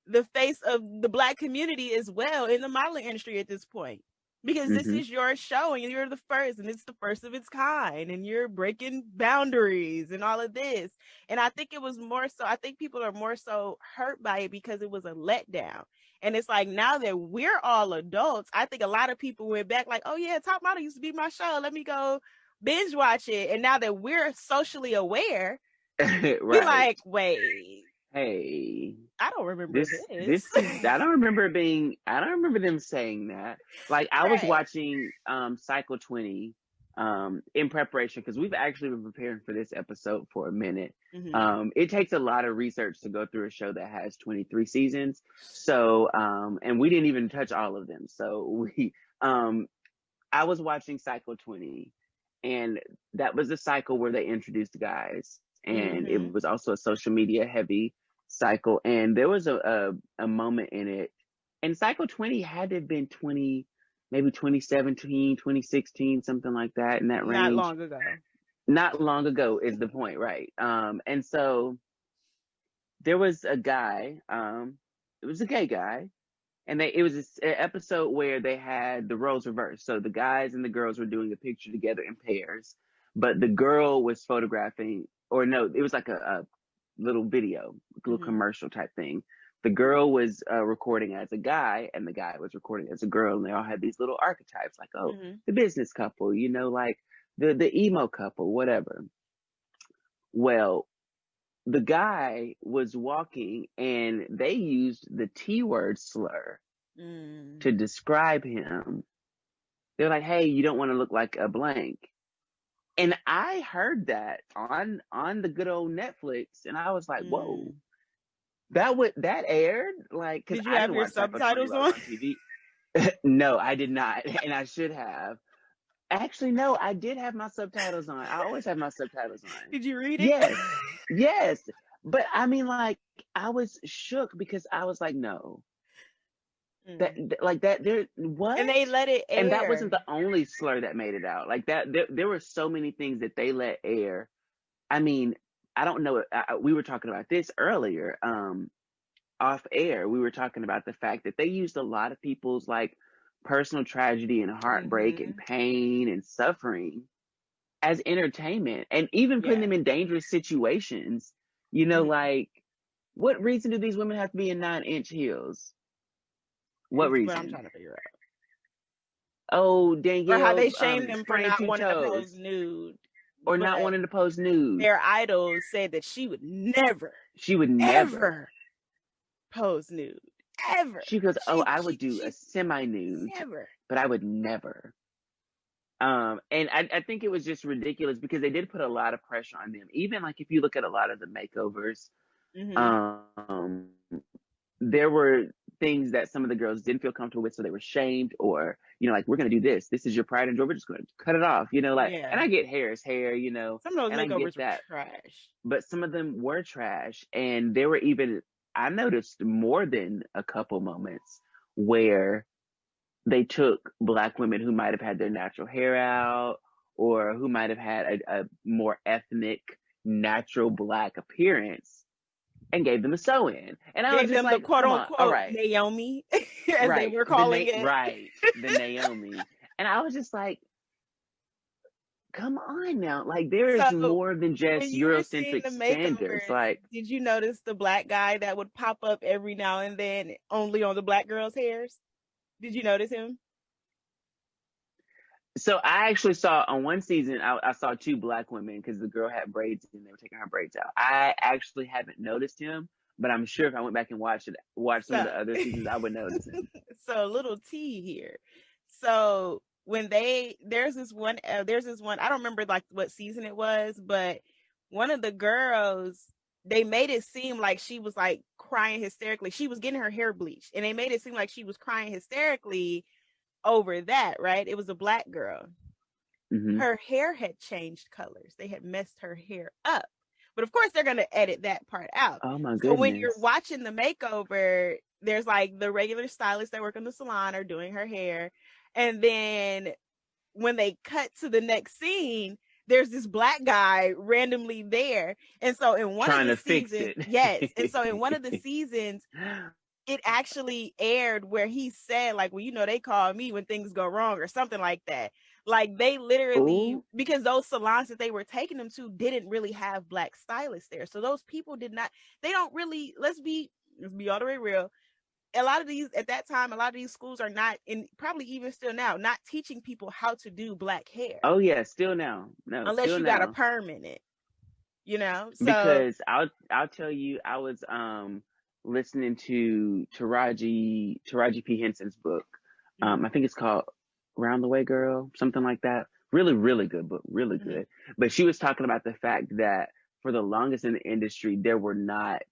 the face of the Black community as well in the modeling industry at this point, because this is your show and you're the first, and it's the first of its kind, and you're breaking boundaries and all of this. And I think I think people are more so hurt by it because it was a letdown. And it's like, now that we're all adults, I think a lot of people went back like, oh yeah, Top Model used to be my show, let me go binge watch it. And now that we're socially aware, we're like, wait, hey, I don't remember this. I don't remember them saying that. Like, I was watching Cycle 20 in preparation, because we've actually been preparing for this episode for a minute. It takes a lot of research to go through a show that has 23 seasons. So and we didn't even touch all of them. So I was watching Cycle 20, and that was the cycle where they introduced guys. And it was also a social media heavy cycle. And there was a moment in it, and Cycle 20 had to have been 20, maybe 2017, 2016, something like that, in that range. Not long ago is the point, right? And so there was a guy, it was a gay guy, and it was an episode where they had the roles reversed. So the guys and the girls were doing a picture together in pairs, but the girl was photographing, or no, it was like a little video, a little commercial type thing. The girl was recording as a guy, and the guy was recording as a girl, and they all had these little archetypes, like, oh, the business couple, like the emo couple, whatever. Well, the guy was walking, and they used the T-word slur to describe him. They're like, hey, you don't want to look like a blank. And I heard that on the good old Netflix, and I was like, whoa, that aired? Like, because did you have your subtitles on TV? No, I did not, and I should have. Actually, no, I did have my subtitles on. I always have my subtitles on. Did you read it? Yes. But I mean, like, I was shook because I was like, no. What? And they let it air. And that wasn't the only slur that made it out. Like, that there were so many things that they let air. I mean, I don't know. We were talking about this earlier, off air. We were talking about the fact that they used a lot of people's like personal tragedy and heartbreak and pain and suffering as entertainment, and even putting them in dangerous situations. Like, what reason do these women have to be in 9-inch heels? What reason? I'm trying to figure out. Oh, Danielle. Or how they shame them for not wanting to pose nude. Or not wanting to pose nude. Their idols said that she would never pose nude. Ever. She goes, I would do a semi-nude. Never. But I would never. And I think it was just ridiculous because they did put a lot of pressure on them. Even like if you look at a lot of the makeovers, there were things that some of the girls didn't feel comfortable with, so they were shamed, or like, we're gonna do this. This is your pride and joy. We're just gonna cut it off, And I get hair is hair, Some of those makeovers were trash, but some of them were trash, and there were even, I noticed more than a couple moments where they took Black women who might have had their natural hair out or who might have had a more ethnic, natural Black appearance and gave them a sew-in. And I was Gave just them the like, quote come on, all unquote right. Naomi, as they were calling it. Right, the Naomi. And I was just like, come on now. Like, there is more than just when you were seeing Eurocentric the standards. makeovers, Like, did you notice the Black guy that would pop up every now and then only on the Black girls' hairs? Did you notice him? so I actually saw on one season, I saw 2 Black women because the girl had braids and they were taking her braids out. I actually haven't noticed him, but I'm sure if I went back and watched some of the other seasons, I would notice him. So a little T here. So when there's this one, I don't remember like what season it was, but one of the girls, they made it seem like she was like crying hysterically. She was getting her hair bleached and they made it seem like she was crying hysterically over that, right? It was a Black girl. Mm-hmm. Her hair had changed colors. They had messed her hair up. But of course, they're going to edit that part out. Oh my goodness. So when you're watching the makeover, there's like the regular stylists that work in the salon are doing her hair. And then when they cut to the next scene, there's this Black guy randomly there. And so in one of the seasons, yes. And so in one of the seasons, it actually aired where he said, like, well, you know, they call me when things go wrong or something like that. Like they literally, because those salons that they were taking them to didn't really have Black stylists there. So those people they don't really, let's be all the way real. A lot of these, at that time, a lot of these schools are not, and probably even still now, not teaching people how to do Black hair. Oh yeah, still now. No, unless you got a perm in it, you know? So, because I'll tell you, I was listening to Taraji P. Henson's book. I think it's called Round the Way Girl, something like that. Really, really good book, really good. But she was talking about the fact that for the longest in the industry, there were not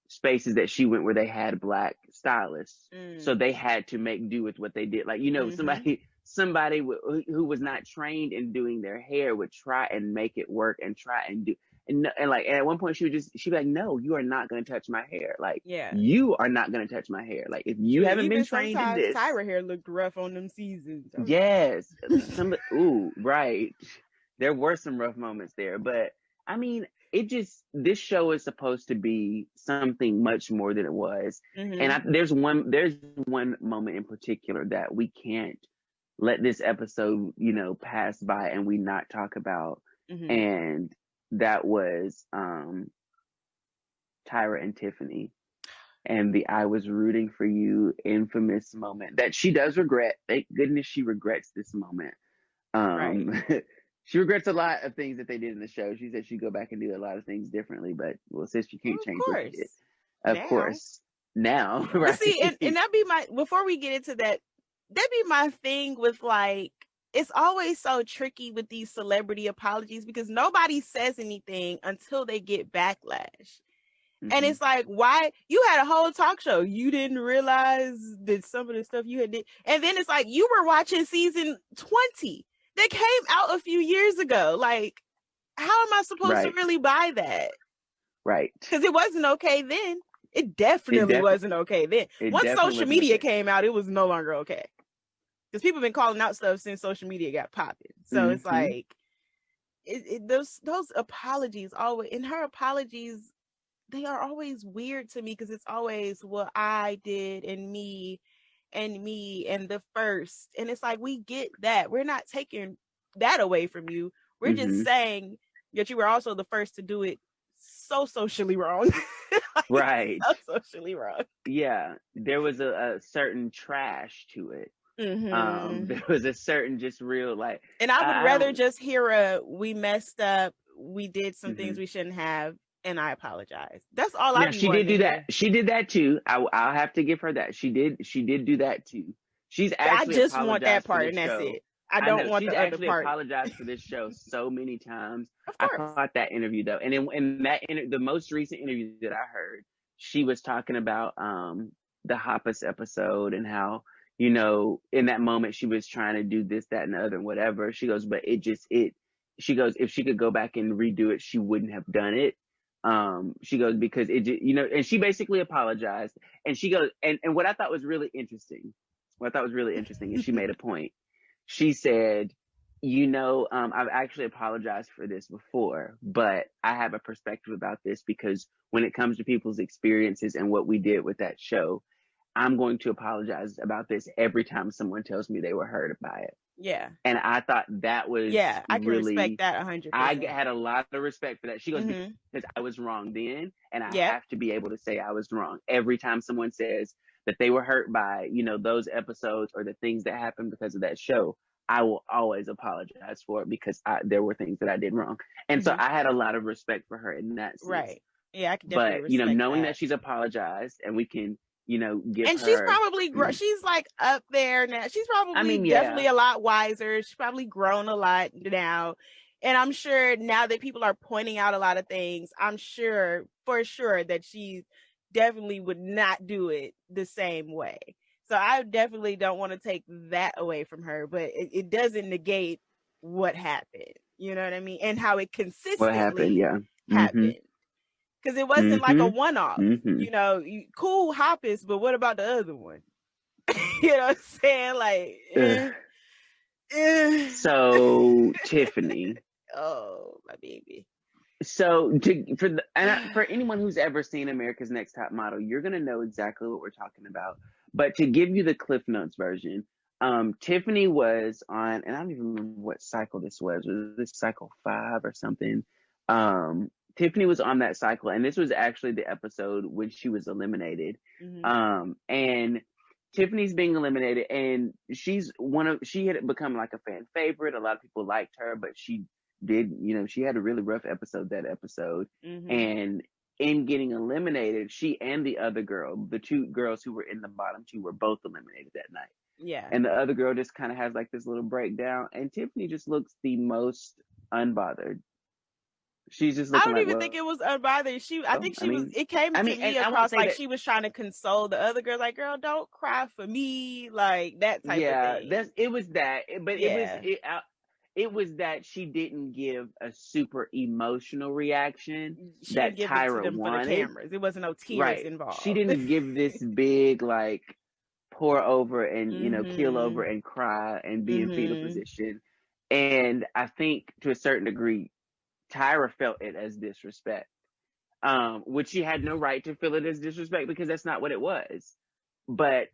spaces that she went where they had Black stylists. So they had to make do with what they did. Like, you know, somebody who was not trained in doing their hair would try and make it work and try and do. And like at one point she'd be like, no, you are not going to touch my hair. Like, you are not going to touch my hair. Like, if you haven't been trained in this. Tyra hair looked rough on them seasons. Yes. Right. There were some rough moments there, but I mean, this show is supposed to be something much more than it was. And there's one moment in particular that we can't let this episode, you know, pass by and we not talk about. And that was Tyra and Tiffany and the I was rooting for you infamous moment that she does regret. Thank goodness she regrets this moment. Right. She regrets a lot of things that they did in the show. She said she'd go back and do a lot of things differently, but since she can't change what she did. Of course. Now, right. See, and that'd be before we get into that'd be my thing with like, it's always so tricky with these celebrity apologies because nobody says anything until they get backlash. And it's like, why? You had a whole talk show. You didn't realize that some of the stuff you had did. And then it's like, you were watching season 20 that came out a few years ago. Like, how am I supposed to really buy that? Right. Because it wasn't okay then. It definitely wasn't okay then. Once social media came out, it was no longer okay. Because people have been calling out stuff since social media got popping. So it's like, those apologies always, and her apologies, they are always weird to me because it's always, well, I did and me and the first. And it's like, we get that. We're not taking that away from you. We're just saying that you were also the first to do it so socially wrong. Like, right. So socially wrong. Yeah. There was a certain trash to it. There was a certain just real like, and I would rather just hear we messed up, we did some things we shouldn't have, and I apologize. That's all I. She did do that. She did that too. I'll have to give her that. She did do that too. She's actually. I just want that part, and that's it. I don't want the other part. She's apologized for this show so many times. I caught that interview though, and in that the most recent interview that I heard, she was talking about the Hoppus episode and how, you know, in that moment she was trying to do this, that, and the other, and whatever. She goes, but she goes, if she could go back and redo it, she wouldn't have done it. She goes, because and she basically apologized, and she goes, and what I thought was really interesting, is she made a point. She said, I've actually apologized for this before, but I have a perspective about this, because when it comes to people's experiences and what we did with that show, I'm going to apologize about this every time someone tells me they were hurt by it. Yeah. And I thought that was I can really, respect that 100%. I had a lot of respect for that. She goes, because I was wrong then, and I have to be able to say I was wrong every time someone says that they were hurt by, those episodes or the things that happened because of that show. I will always apologize for it, because there were things that I did wrong. And so I had a lot of respect for her in that sense. Right. Yeah, I can definitely respect knowing that. that she's apologized, and we can, give and her... she's probably she's like up there now. She's probably definitely a lot wiser. She's probably grown a lot now. And I'm sure now that people are pointing out a lot of things, I'm sure for sure that she definitely would not do it the same way. So I definitely don't want to take that away from her, but it doesn't negate what happened. You know what I mean? And how it consistently happened. Because it wasn't like a one-off. Cool hoppers, but what about the other one? You know what I'm saying? So, Tiffany. Oh, my baby. So, for anyone who's ever seen America's Next Top Model, you're going to know exactly what we're talking about. But to give you the Cliff Notes version, Tiffany was on, and I don't even remember what cycle this was. Was this cycle 5 or something? Tiffany was on that cycle, and this was actually the episode when she was eliminated. And Tiffany's being eliminated, and she had become like a fan favorite. A lot of people liked her, but she did, she had a really rough episode that episode. And in getting eliminated, she and the other girl, the 2 girls who were in the bottom 2, were both eliminated that night. Yeah. And the other girl just kind of has like this little breakdown, and Tiffany just looks the most unbothered. She's just looking. I don't even think it was unbothered. I think she was. It came to me across like she was trying to console the other girl, like, "Girl, don't cry for me," like that type of thing. Yeah, it was that. But it was that she didn't give a super emotional reaction that Tyra wanted. For the cameras. It wasn't no tears involved. She didn't give this big like pour over and keel over and cry and be in fetal position. And I think to a certain degree, Tyra felt it as disrespect, which she had no right to feel it as disrespect, because that's not what it was. But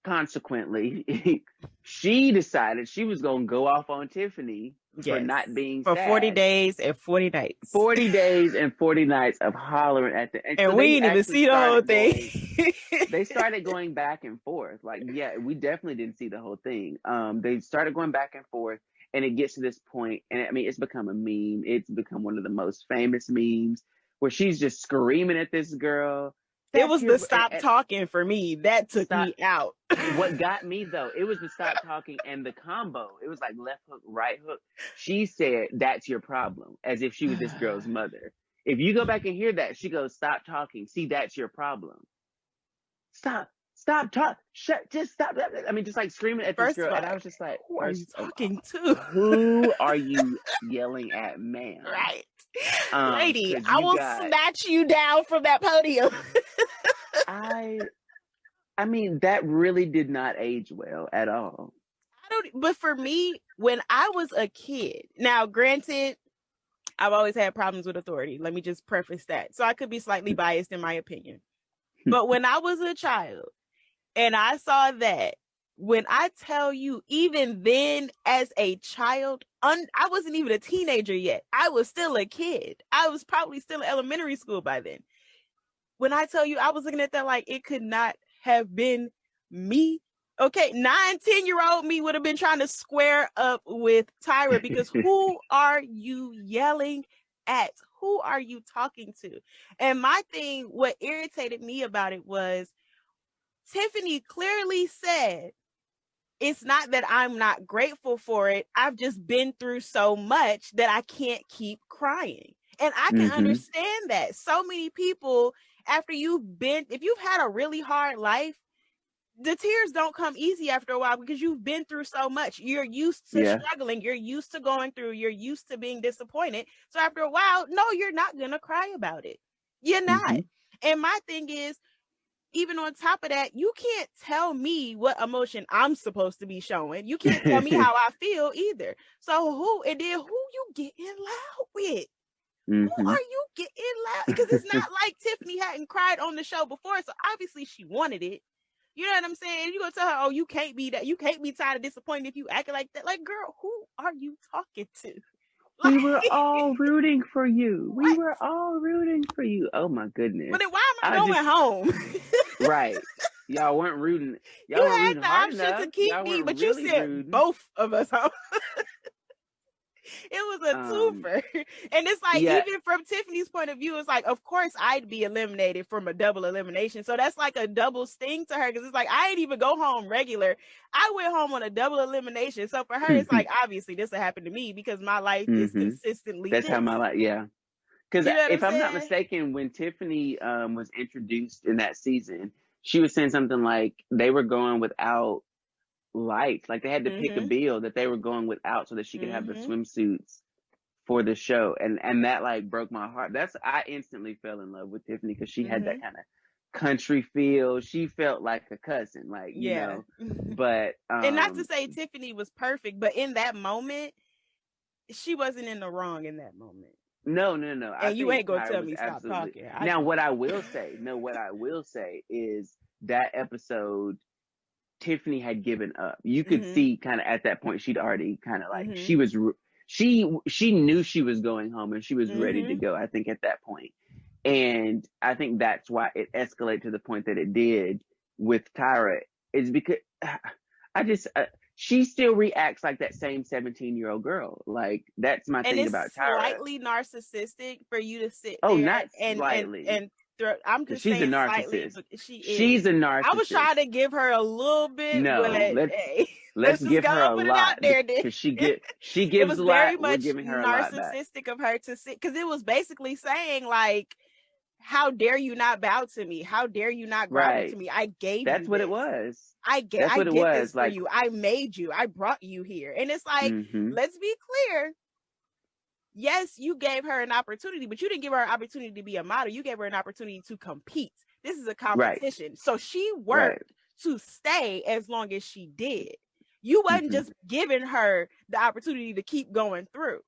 consequently, she decided she was going to go off on Tiffany for not being for sad. 40 days and 40 nights. 40 days and 40 nights of hollering at the... And so we didn't even see the whole thing. They started going back and forth. Like, we definitely didn't see the whole thing. They started going back and forth. And it gets to this point, and I mean, it's become a meme. It's become one of the most famous memes, where she's just screaming at this girl. It was the stop talking for me. That took me out. What got me, though, it was the stop talking and the combo. It was like left hook, right hook. She said, "That's your problem," as if she was this girl's mother. If you go back and hear that, she goes, "Stop talking. See, that's your problem. Stop talking. Just stop." I mean, just like screaming at this girl. And I was just like, who are you talking to? Who are you yelling at, man? Right. Lady, I will snatch you down from that podium. I mean, that really did not age well at all. But for me, when I was a kid, now granted, I've always had problems with authority. Let me just preface that. So I could be slightly biased in my opinion. But when I was a child, and I saw that, when I tell you, even then as a child, I wasn't even a teenager yet. I was still a kid. I was probably still in elementary school by then. When I tell you, I was looking at that like it could not have been me. Okay, 9-10-year-old me would have been trying to square up with Tyra, because who are you yelling at? Who are you talking to? And my thing, what irritated me about it was, Tiffany clearly said, it's not that I'm not grateful for it. I've just been through so much that I can't keep crying. And I can understand that. So many people, if you've had a really hard life, the tears don't come easy after a while because you've been through so much. You're used to struggling. You're used to going through. You're used to being disappointed. So after a while, no, you're not going to cry about it. You're not. And my thing is, even on top of that, you can't tell me what emotion I'm supposed to be showing. You can't tell me how I feel either. So who you getting loud with? Who are you getting loud? Because it's not like Tiffany hadn't cried on the show before, so obviously she wanted it. You know what I'm saying? You gonna tell her, oh, you can't be that. You can't be tired of disappointed if you acting like that. Like, girl, who are you talking to? Like, we were all rooting for you. We were all rooting for you. Oh my goodness. But then why am I going home? Right. Y'all weren't rooting. Y'all you weren't had rooting the hard option enough. to keep Y'all me, weren't but really you sent rooting. both of us home. It was a twofer. And it's like, even from Tiffany's point of view, it's like, of course I'd be eliminated from a double elimination. So that's like a double sting to her, because it's like, I ain't even go home regular. I went home on a double elimination. So for her, it's like, obviously this will happen to me because my life is consistently That's how my life, Because you know if I'm not mistaken, when Tiffany was introduced in that season, she was saying something like they were going without lights. Like they had to pick a bill that they were going without so that she could have the swimsuits for the show. And that like broke my heart. I instantly fell in love with Tiffany because she had that kind of country feel. She felt like a cousin, like, you know, but and not to say Tiffany was perfect, but in that moment, she wasn't in the wrong in that moment. No. And you ain't gonna tell me stop talking. Now, what I will say is that episode, Tiffany had given up. You could see kind of at that point, she'd already kind of like, she knew she was going home and she was ready to go, I think, at that point. And I think that's why it escalated to the point that it did with Tyra, is because she still reacts like that same 17-year-old girl. Like, that's my thing about Tyra. And it's slightly narcissistic for you to sit there. Oh, there not slightly. and I'm just she's saying a narcissist. Slightly, she's a narcissist. I was trying to give her a little bit, no, but let's give her a lot. Because she gives it was a very lot. Much we're giving her narcissistic of her to sit, because it was basically saying like, how dare you not bow to me? How dare you not grovel to me? I gave That's you what this. It was. I get this for you. I made you. I brought you here. And it's like, let's be clear. Yes, you gave her an opportunity, but you didn't give her an opportunity to be a model. You gave her an opportunity to compete. This is a competition. So she worked to stay as long as she did. You wasn't just giving her the opportunity to keep going through.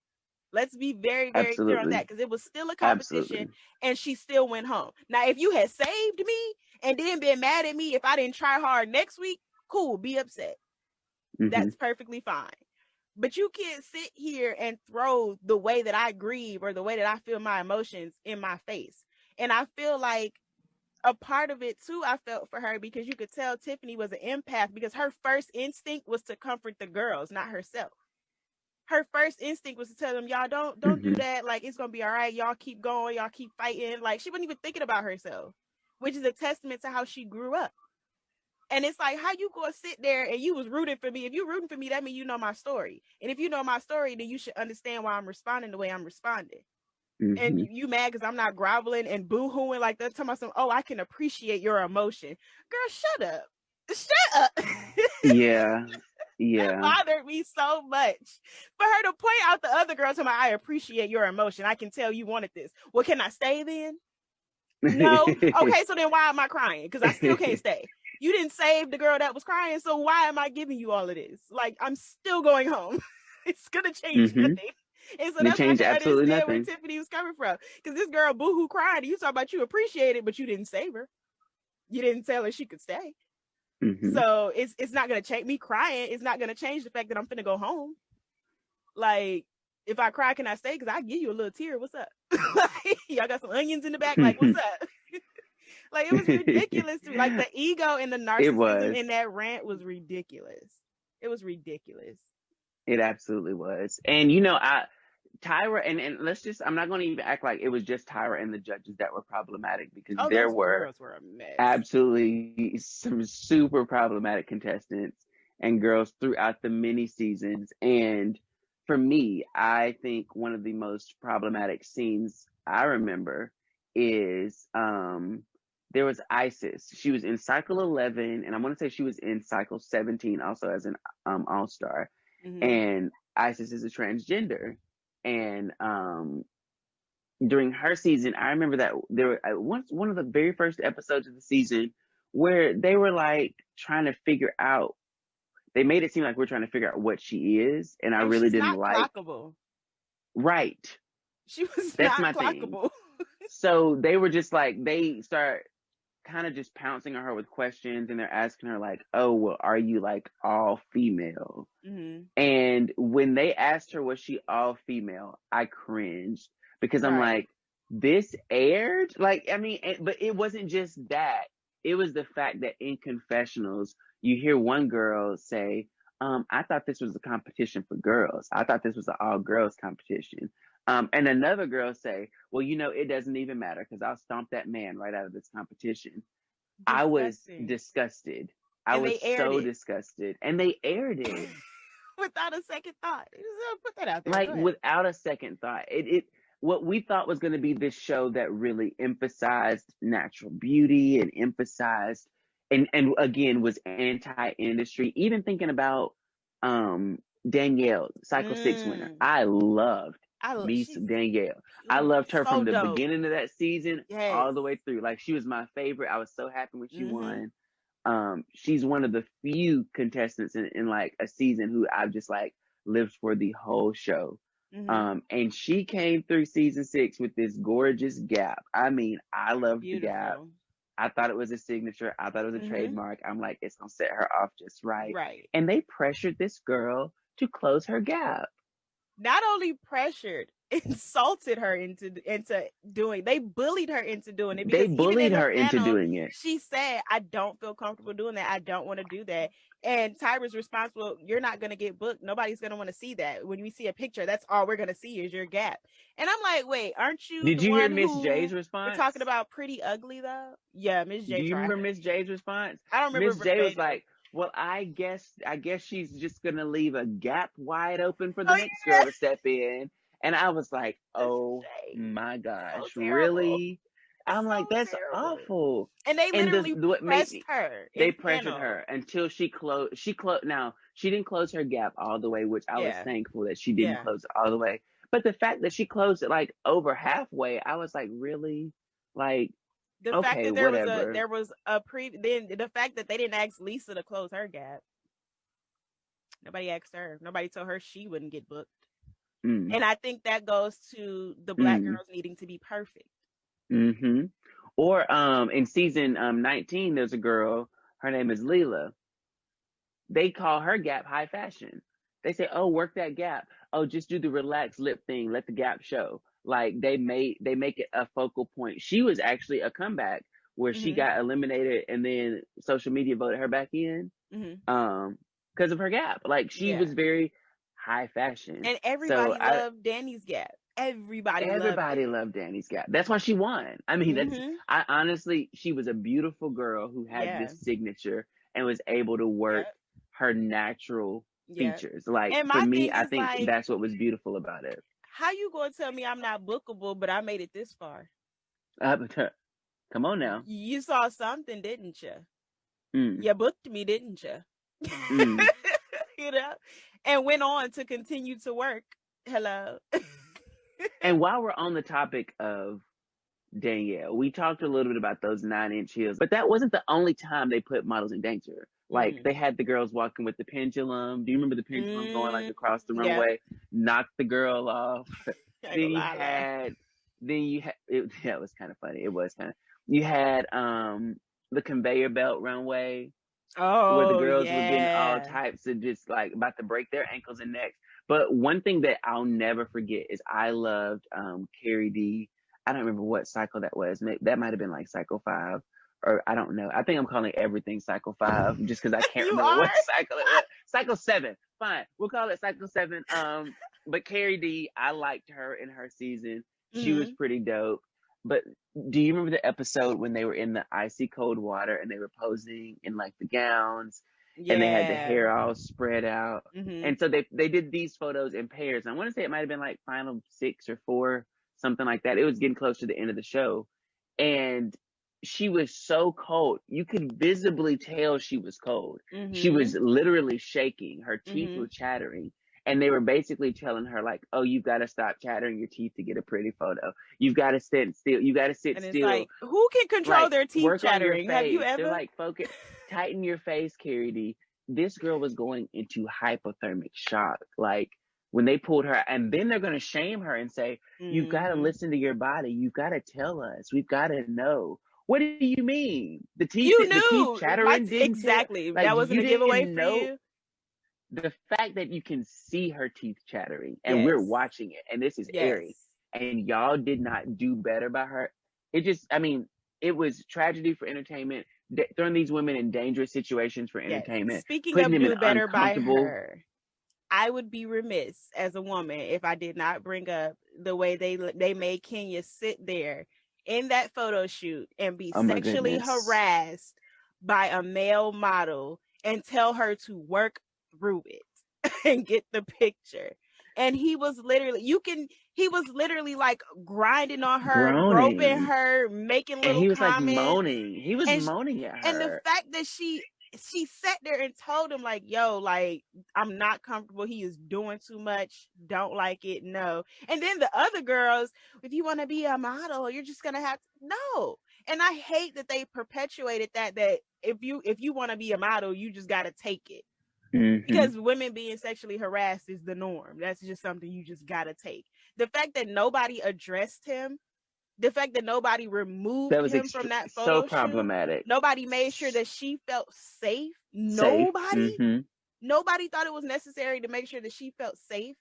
Let's be very, very clear on that, because it was still a competition and she still went home. Now, if you had saved me and then been mad at me if I didn't try hard next week, cool, be upset. That's perfectly fine. But you can't sit here and throw the way that I grieve or the way that I feel my emotions in my face. And I feel like a part of it too, I felt for her, because you could tell Tiffany was an empath, because her first instinct was to comfort the girls, not herself. Her first instinct was to tell them, y'all don't do that. Like, it's gonna be all right. Y'all keep going. Y'all keep fighting. Like, she wasn't even thinking about herself, which is a testament to how she grew up. And it's like, how you gonna sit there and you was rooting for me? If you rooting for me, that means you know my story. And if you know my story, then you should understand why I'm responding the way I'm responding. And you mad because I'm not groveling and boo-hooing like that, talking about some, oh, I can appreciate your emotion. Girl, shut up. Shut up. Yeah. That bothered me so much. For her to point out the other girl to I appreciate your emotion. I can tell you wanted this. Well, can I stay then? No. Okay, so then why am I crying? Because I still can't stay. You didn't save the girl that was crying, so why am I giving you all of this? Like, I'm still going home. It's gonna change nothing. And so that's why I can understand where Tiffany was coming from. Because this girl boohoo crying, you talk about you appreciate it, but you didn't save her. You didn't tell her she could stay. So it's not gonna change me crying. It's not gonna change the fact that I'm finna go home. Like, if I cry, can I stay? Because I give you a little tear. What's up? Y'all got some onions in the back. Like, what's up? Like, it was ridiculous to me. Like, the ego and the narcissism in that rant was ridiculous. It was ridiculous. It absolutely was. And you know, Tyra and let's just, I'm not going to even act like it was just Tyra and the judges that were problematic, because there were a mess. Absolutely some super problematic contestants and girls throughout the mini seasons. And for me, I think one of the most problematic scenes I remember is there was Isis. She was in cycle 11, and I want to say she was in cycle 17 also as an all-star. And Isis is a transgender. And during her season, I remember that there were one of the very first episodes of the season where they were like trying to figure out. They made it seem like we're trying to figure out what she is, and I really didn't like. Clockable. Right. She was That's not my clockable. Thing. So they were just like, they start kind of just pouncing on her with questions, and they're asking her like, "Oh, well, are you like all female?" And when they asked her was she all female, I cringed because I'm like, this aired? Like, I mean, but it wasn't just that. It was the fact that in confessionals, you hear one girl say, I thought this was a competition for girls. I thought this was an all girls competition. And another girl say, well, you know, it doesn't even matter because I'll stomp that man right out of this competition. Disgusting. I was disgusted. I was so disgusted. And they aired it. Without a second thought. Put that out there. Like, without a second thought. What we thought was going to be this show that really emphasized natural beauty and emphasized and again was anti-industry. Even thinking about Danielle, Cycle 6 winner. I loved me some Danielle. I loved her from the beginning of that season all the way through. Like, she was my favorite. I was so happy when she won. She's one of the few contestants in like a season who I've just like lived for the whole show. And she came through season 6 with this gorgeous gap. I mean, I loved the gap. I thought it was a signature. I thought it was a trademark. I'm like, it's gonna set her off just right. And they pressured this girl to close her gap. Not only pressured, insulted her into doing. They bullied her into doing it. They bullied her into doing it. She said, "I don't feel comfortable doing that. I don't want to do that." And Tyra's response, "Well, you're not going to get booked. Nobody's going to want to see that. When we see a picture, that's all we're going to see is your gap." And I'm like, "Wait, aren't you?" Did you hear Miss J's response? We're talking about Pretty Ugly, though. Yeah, Miss J. Do you remember Miss J's response? I don't remember. Miss J was like, well, I guess she's just gonna leave a gap wide open for the next girl to step in. And I was like, oh my gosh, really? I'm like, that's awful. And they literally pressed her. They pressured her until she closed. Now, she didn't close her gap all the way, which I was thankful that she didn't close it all the way. But the fact that she closed it like over halfway, I was like, really? Like, the fact that there was the fact that they didn't ask Lisa to close her gap. Nobody asked her. Nobody told her she wouldn't get booked. And I think that goes to the Black girls needing to be perfect. Or in season 19, there's a girl. Her name is Leela. They call her gap high fashion. They say, "Oh, work that gap. Oh, just do the relaxed lip thing. Let the gap show." Like, they make it a focal point. She was actually a comeback where she got eliminated, and then social media voted her back in because of her gap. Like, she was very high fashion, and everybody loved Danny's gap. Everybody loved Danny's gap. That's why she won. I mean, I honestly, she was a beautiful girl who had this signature and was able to work her natural features. Like, for me, I think that's what was beautiful about it. How you gonna tell me I'm not bookable, but I made it this far? Come on now. You saw something, didn't you? You booked me, didn't you? You know, and went on to continue to work. Hello. And while we're on the topic of Danielle, we talked a little bit about those 9-inch heels, but that wasn't the only time they put models in danger. Like, they had the girls walking with the pendulum. Do you remember the pendulum going like across the runway, knocked the girl off? Then you had, it was kind of funny. It was kind of, you had the conveyor belt runway. Where the girls were getting all types of just like about to break their ankles and necks. But one thing that I'll never forget is I loved Carrie D. I don't remember what cycle that was. That might have been like cycle 5, or I don't know. I think I'm calling everything cycle 5 just because I can't remember what cycle it was. Cycle 7. Fine. We'll call it cycle 7. But Carrie D, I liked her in her season. She was pretty dope. But do you remember the episode when they were in the icy cold water and they were posing in like the gowns and they had the hair all spread out? And so they did these photos in pairs. And I want to say it might have been like final 6 or 4, something like that. It was getting close to the end of the show. And she was so cold. You could visibly tell she was cold. Mm-hmm. She was literally shaking. Her teeth Mm-hmm. were chattering. And they were basically telling her, like, oh, you've got to stop chattering your teeth to get a pretty photo. You've got to sit still. You got to sit And it's still. like, who can control their teeth work chattering? On your face. Have you ever? They're like, focus, tighten your face, Carrie D. This girl was going into hypothermic shock. Like, when they pulled her, and then they're going to shame her and say, you've got to listen to your body. You've got to tell us. We've got to know. What do you mean? The teeth chattering didn't exactly. Like, that wasn't a giveaway for know. you. The fact that you can see her teeth chattering and we're watching it, and this is airing, and y'all did not do better by her. It just, I mean, it was tragedy for entertainment, throwing these women in dangerous situations for entertainment. Speaking of do better by her, I would be remiss as a woman if I did not bring up the way they made Kenya sit there in that photo shoot and be sexually harassed by a male model and tell her to work through it and get the picture. And he was literally like grinding on her, groping her, making little comments. Like moaning. He was moaning at her. And the fact that she sat there and told him, like, yo, like, I'm not comfortable. He is doing too much. Don't like it. No. And then the other girls, if you want to be a model, you're just going to have to. No. And I hate that they perpetuated that if you want to be a model, you just got to take it. Mm-hmm. Because women being sexually harassed is the norm. That's just something you just got to take. The fact that nobody addressed him, the fact that nobody removed him from that photo so problematic. Shoot, nobody made sure that she felt safe. Nobody thought it was necessary to make sure that she felt safe.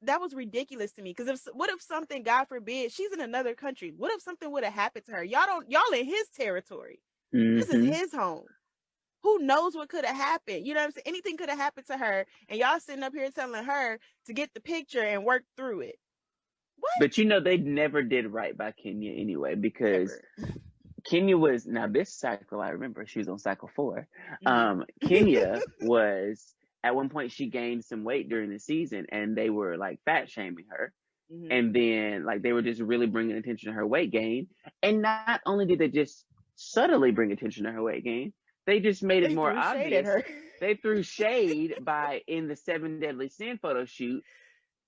That was ridiculous to me. Because what if something, God forbid, she's in another country? What if something would have happened to her? Y'all in his territory. This is his home. Who knows what could have happened? You know what I'm saying? Anything could have happened to her, and y'all sitting up here telling her to get the picture and work through it. What? But they never did right by Kenya anyway, because Kenya was, now this cycle, I remember she was on cycle 4. Kenya was, at one point she gained some weight during the season, and they were like fat shaming her. And then like they were just really bringing attention to her weight gain. And not only did they just subtly bring attention to her weight gain, they just made it more obvious. They threw shade by, in the 7 Deadly Sin photo shoot,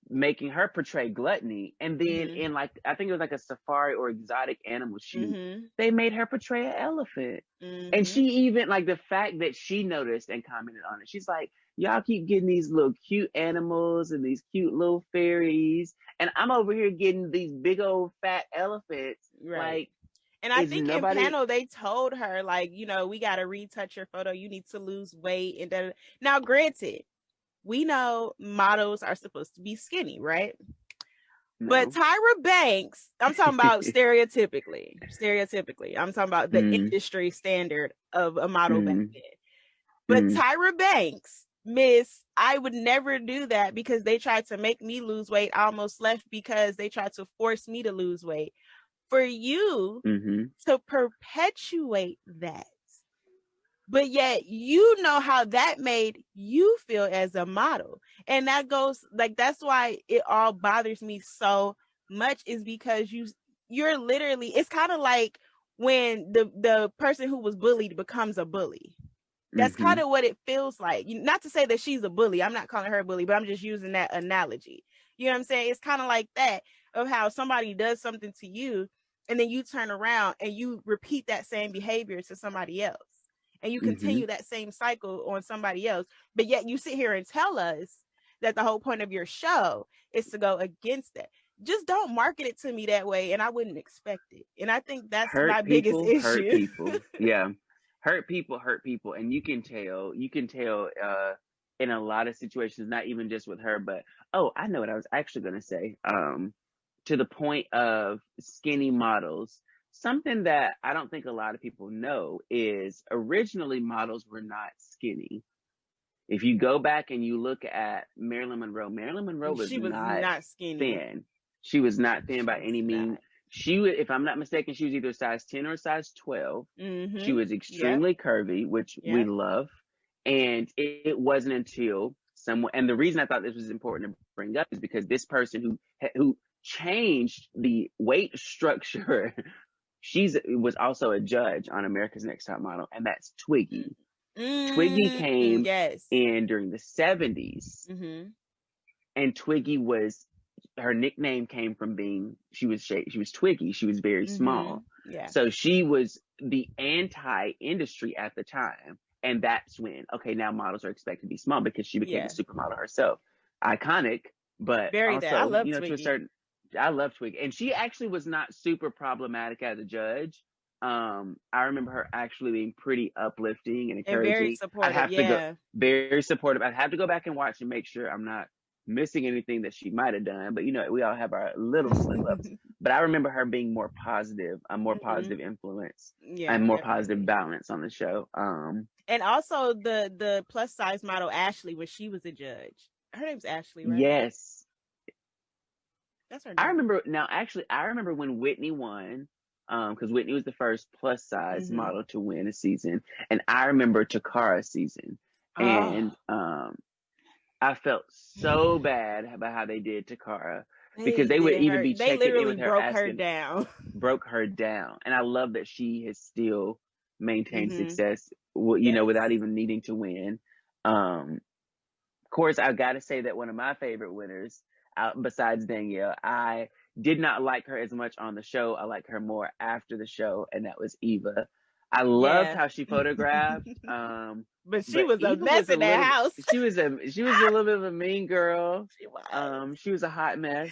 making her portray gluttony. And then in like, I think it was like a safari or exotic animal shoot, they made her portray an elephant. And she even, like, the fact that she noticed and commented on it, she's like, y'all keep getting these little cute animals and these cute little fairies, and I'm over here getting these big old fat elephants. Like, and I think in panel they told her, like, you know, we got to retouch your photo. You need to lose weight. And now, granted, we know models are supposed to be skinny, right? No. But Tyra Banks, I'm talking about stereotypically. I'm talking about the industry standard of a model back then. But Tyra Banks, Miss, I would never do that because they tried to make me lose weight. I almost left because they tried to force me to lose weight. For you to perpetuate that, but yet you know how that made you feel as a model. And that goes, like, that's why it all bothers me so much, is because you're literally, it's kind of like when the person who was bullied becomes a bully. That's kind of what it feels like. Not to say that she's a bully. I'm not calling her a bully, but I'm just using that analogy. You know what I'm saying? It's kind of like that, of how somebody does something to you and then you turn around and you repeat that same behavior to somebody else. And you continue that same cycle on somebody else. But yet you sit here and tell us that the whole point of your show is to go against that. Just don't market it to me that way, and I wouldn't expect it. And I think that's my biggest issue. Hurt people. Yeah. Hurt people. And you can tell in a lot of situations, not even just with her, but, I know what I was actually going to say. To the point of skinny models, something that I don't think a lot of people know is originally models were not skinny. If you go back and you look at Marilyn Monroe was not skinny. Thin. She was not thin by any means. She was, if I'm not mistaken, she was either size 10 or size 12. She was extremely curvy, which we love. And it wasn't until someone, and the reason I thought this was important to bring up is because this person who changed the weight structure was also a judge on America's Next Top Model, and that's Twiggy. Twiggy came in during the 70s, and Twiggy was, her nickname came from being, she was Twiggy. She was very small. Yeah. So she was the anti-industry at the time. And that's when, okay, now models are expected to be small because she became a supermodel herself. Iconic, but very also, I love Twiggy. To a certain, I love Twiggy. And she actually was not super problematic as a judge. I remember her actually being pretty uplifting and encouraging. And very supportive, very supportive. I'd have to go back and watch and make sure I'm not missing anything that she might have done, but we all have our little slip-ups. But I remember her being more positive, a more positive influence, and more positive balance on the show. And also the plus size model Ashley, when she was a judge. Her name's Ashley, right? Yes, that's her name. I remember when Whitney won, because Whitney was the first plus size model to win a season, and I remember Takara's season, and I felt so bad about how they did Takara, because they would even be checking in with her, broke her down, and I love that she has still maintained success, without even needing to win. Of course, I've got to say that one of my favorite winners, besides Danielle, I did not like her as much on the show. I like her more after the show, and that was Eva. I loved how she photographed. But she was a mess in that house. She was a little bit of a mean girl. She was a hot mess.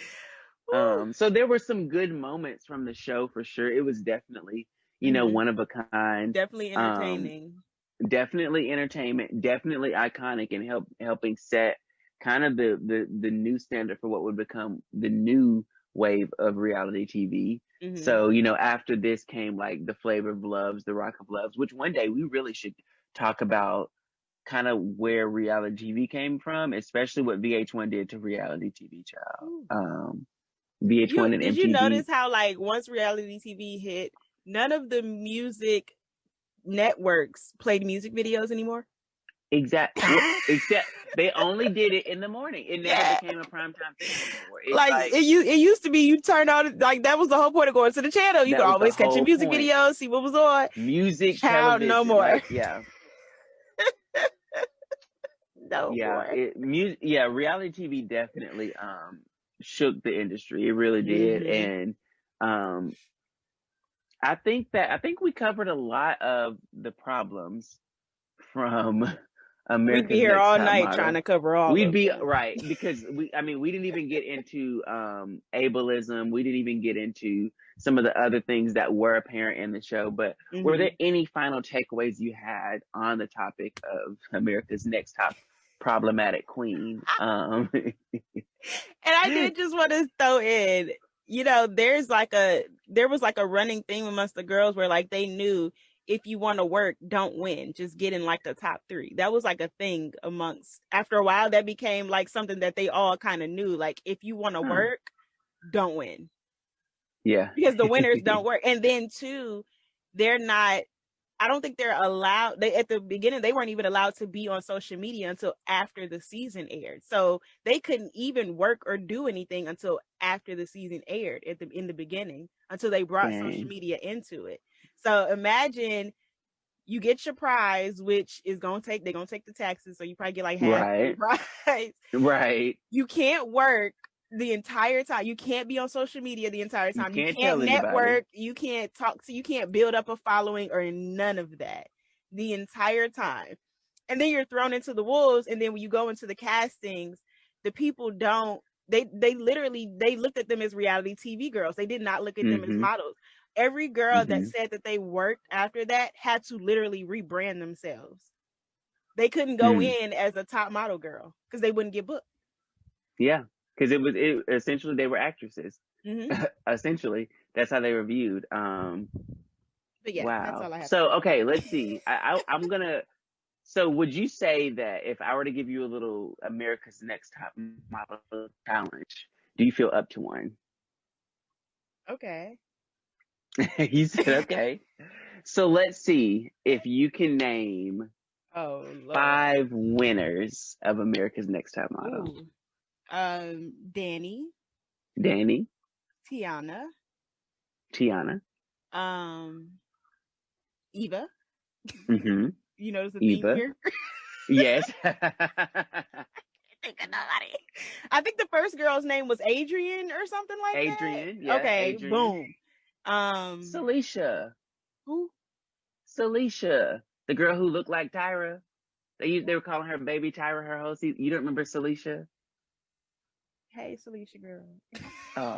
So there were some good moments from the show for sure. It was definitely, one of a kind. Definitely entertaining. Definitely entertainment. Definitely iconic, and helping set kind of the new standard for what would become the new wave of reality TV. So, after this came like the Flavor of Loves, the Rock of Loves, which one day we really should talk about kind of where reality TV came from, especially what VH1 did to reality TV, child. VH1 and MTV. Did you notice how, like, once reality TV hit, none of the music networks played music videos anymore? Exactly. Except they only did it in the morning. It never became a primetime thing anymore. It used to be, you turn on, like, that was the whole point of going to the channel. You could always catch a music video, see what was on. Music, television. No more. Like, yeah. No more. Reality TV definitely shook the industry. It really did. And I think we covered a lot of the problems from America's We'd be here all night model. trying to cover all. We'd be right, because we didn't even get into ableism. We didn't even get into some of the other things that were apparent in the show. But were there any final takeaways you had on the topic of America's Next Top Problematic Queen? And I did just want to throw in, there was like a running theme amongst the girls where, like, they knew, if you want to work, don't win, just get in like the top 3. That was like a thing amongst, after a while, that became like something that they all kind of knew, like, if you want to work, don't win. Yeah. Because the winners don't work. And then too, I don't think they're allowed, at the beginning, they weren't even allowed to be on social media until after the season aired. So they couldn't even work or do anything until after the season aired in the beginning, until they brought social media into it. So imagine you get your prize, which is they're gonna take the taxes, so you probably get like half the prize. Right. You can't work the entire time. You can't be on social media the entire time. You can't network. You can't talk. So you can't build up a following or none of that the entire time. And then you're thrown into the wolves. And then when you go into the castings, the people they looked at them as reality TV girls. They did not look at them as models. Every girl that said that they worked after that had to literally rebrand themselves. They couldn't go in as a top model girl because they wouldn't get booked. Yeah, because essentially they were actresses. Essentially, that's how they were viewed. But yeah, wow. That's all I have. So okay, let's see. I'm gonna. So would you say that if I were to give you a little America's Next Top Model challenge, do you feel up to one? Okay. He said, okay. So let's see if you can name 5 winners of America's Next Top Model. Danny. Tiana. Um, Eva. Mm-hmm. You notice the theme Eva. here? Yes. Think of nobody. I think the first girl's name was Adrian or something like that. Adrian. Yeah, Okay, Adrian. boom. Um, Celicia. who? Celicia. The girl who looked like Tyra. They were calling her baby Tyra her whole season. You don't remember Celicia? Hey, Celicia girl.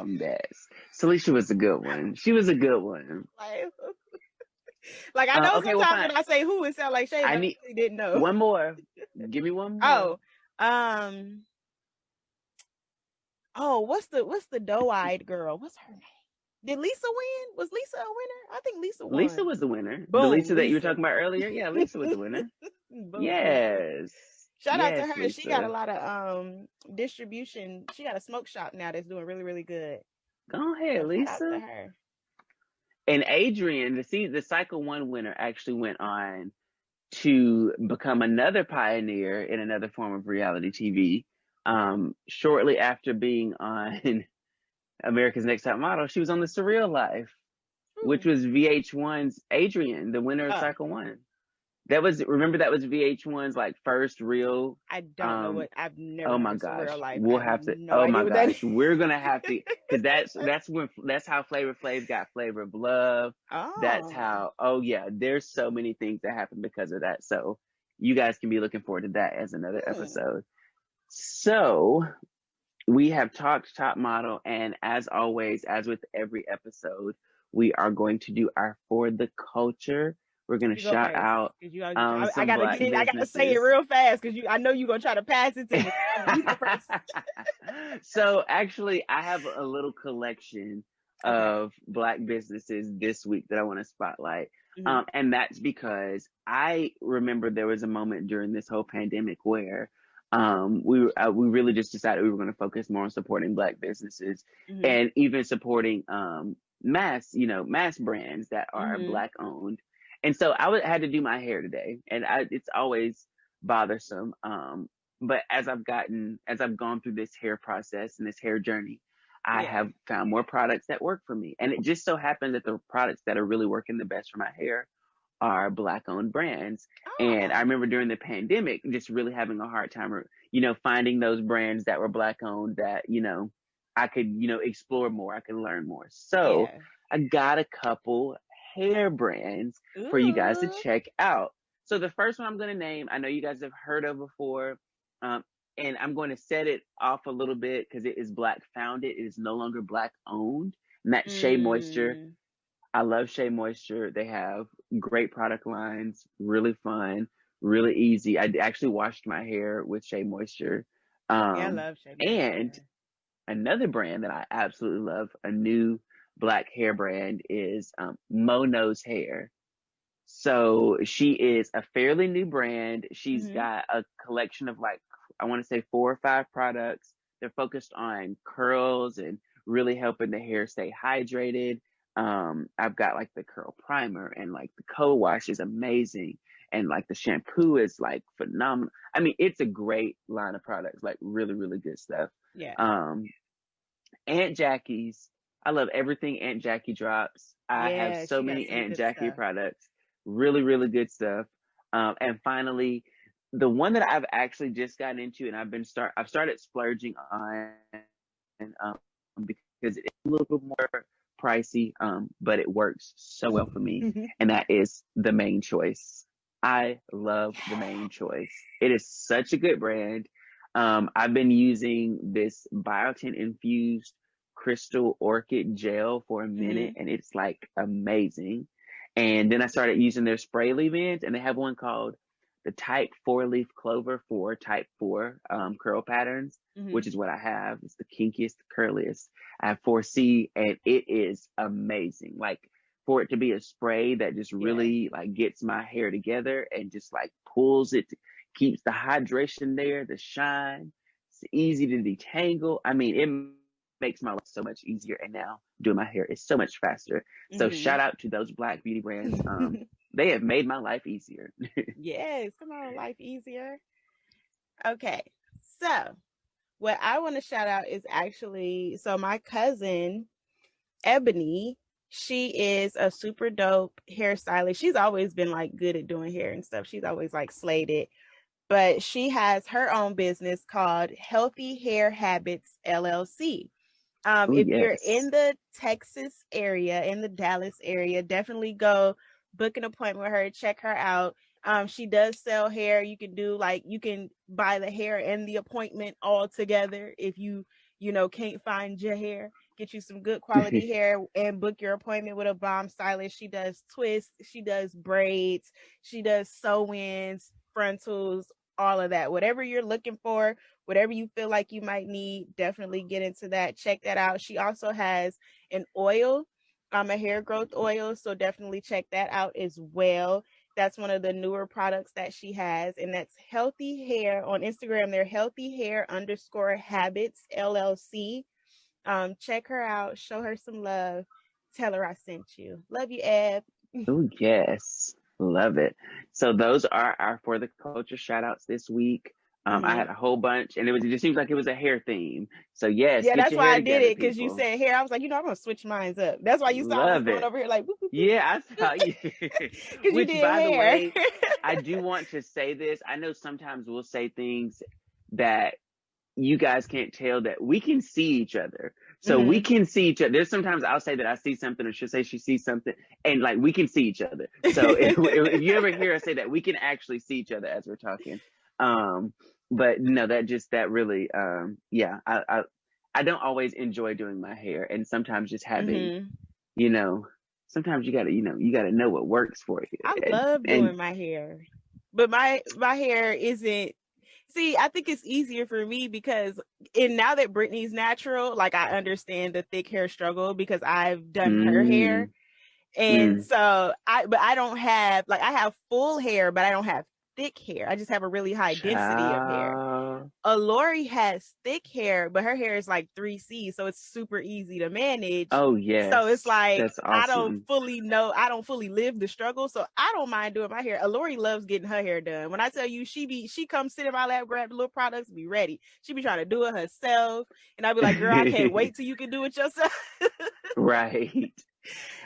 Yes. Celicia was a good one. She was a good one. Like I know Okay, well, sometimes fine. when I say who, it sounds like shade, I but I need really didn't know. one more. Give me one more. What's the doe-eyed girl? What's her name? Did Lisa win? Was Lisa a winner? I think Lisa Lisa won. was the winner. The Boom, Lisa that you were Lisa. talking about earlier. Yeah, Lisa was the winner. Boom, Lisa. Yes. Shout out to Yes, her. She got a Lisa. lot of distribution. She got a smoke shop now that's doing really, really good. Go ahead, So shout out to Lisa. her. And Adrian, the cycle one winner actually went on to become another pioneer in another form of reality TV. Shortly after being on America's Next Top Model, she was on The Surreal Life, which was VH1's Adrian, the winner of Cycle One. That was VH1's like first real. I don't know what I've never. Oh heard my of gosh, Surreal Life. we'll I have to. no Oh idea my what that gosh, is. we're gonna have to, because that's how Flavor Flav got Flavor of Love. Oh, That's how. Oh yeah, there's so many things that happen because of that. So you guys can be looking forward to that as another episode. So we have talked top model, and as always, as with every episode, we are going to do our For the Culture. We're going to shout out I some gotta Black get it. I gotta say it businesses. real fast because I know you're gonna try to pass it to me. You go first. So actually, I have a little collection of Black businesses this week that I want to spotlight. And that's because I remember there was a moment during this whole pandemic where we really just decided we were going to focus more on supporting Black businesses and even supporting mass brands that are Black owned. And so had to do my hair today, and it's always bothersome. But as I've gone through this hair process and this hair journey, I have found more products that work for me. And it just so happened that the products that are really working the best for my hair are Black owned brands. And I remember during the pandemic, just really having a hard time, finding those brands that were Black owned that, I could, explore more, I could learn more. So I got a couple hair brands for you guys to check out. So the first one I'm going to name, I know you guys have heard of before, and I'm going to set it off a little bit because it is Black founded. It is no longer Black owned, and that's Shea Moisture. I love Shea Moisture. They have great product lines, really fun, really easy. I actually washed my hair with Shea Moisture. I love Shea Moisture. And another brand that I absolutely love, a new Black hair brand, is Mono's Hair. So she is a fairly new brand. She's got a collection of I want to say 4 or 5 products. They're focused on curls and really helping the hair stay hydrated. I've got the curl primer, and the co-wash is amazing. And the shampoo is phenomenal. I mean, it's a great line of products, really, really good stuff. Yeah. Aunt Jackie's. I love everything Aunt Jackie drops. I have so many Aunt Jackie products. Really, really good stuff. And finally, the one that I've actually just gotten into, and I've started splurging on, because it's a little bit more pricey, but it works so well for me, and that is The Main Choice. I love The Main Choice. It is such a good brand. I've been using this biotin infused crystal orchid gel for a minute, and it's amazing. And then I started using their spray leave-ins, and they have one called the Type 4 Leaf Clover for Type 4 curl patterns, which is what I have. It's the kinkiest, curliest. I have 4C, and it is amazing. For it to be a spray that just really gets my hair together and just pulls it, keeps the hydration there, the shine. It's easy to detangle. I mean, it makes my life so much easier, and now doing my hair is so much faster. So shout out to those Black beauty brands. They have made my life easier. Yes, come on, life easier. Okay, so what I want to shout out is actually, so my cousin Ebony She is a super dope hairstylist. She's always been like good at doing hair and stuff. She's always like slayed it. But she has her own business called Healthy Hair Habits LLC. Oh, If you're in yes. the Texas area, in the Dallas area, definitely go book an appointment with her, check her out. She does sell hair. You can do like you can buy the hair and the appointment all together if you can't find your hair. Get you some good quality hair and book your appointment with a bomb stylist. She does twists, she does braids, she does sew-ins, frontals, all of that. Whatever you're looking for, whatever you feel like you might need, definitely get into that. Check that out. She also has an oil, a hair growth oil. So definitely check that out as well. That's one of the newer products that she has. And that's Healthy Hair on Instagram. They're Healthy Hair _ Habits LLC. Check her out, show her some love. Tell her I sent you. Love you, Eb. Oh, yes. Love it. So those are our For the Culture shout outs this week. I Mm-hmm. had a whole bunch and it just seems like it was a hair theme. So yes, Yeah, get that's your why hair I did together, it because you people. said hair. I was like, I'm gonna switch mines up. That's why you saw I was Love going it. over here like, Yeah, I saw you. because you Which, did by the hair. way, I do want to say this. I know sometimes we'll say things that you guys can't tell that we can see each other. So we Mm-hmm. can see each other. There's sometimes I'll say that I see something or she'll say she sees something and like we can see each other. So if you ever hear us say that, we can actually see each other as we're talking. Um, but no, that really, yeah, I don't always enjoy doing my hair and sometimes just having, Mm-hmm. you know, sometimes you gotta know what works for you. I love And doing my hair, but my hair isn't. See, I think it's easier for me because now that Brittany's natural, like I understand the thick hair struggle because I've done her hair. mm, And mm, so I don't have like I have full hair, but I don't have thick hair. I just have a really high density of hair. child. Lori has thick hair, but her hair is like 3C, so it's super easy to manage. Oh So it's yes, like that's awesome. I don't fully live the struggle, so I don't mind doing my hair. Lori loves getting her hair done. When I tell you she comes sit in my lap, grab the little products, be ready. She be trying to do it herself, and I be like, girl, I can't wait till you can do it yourself. Right.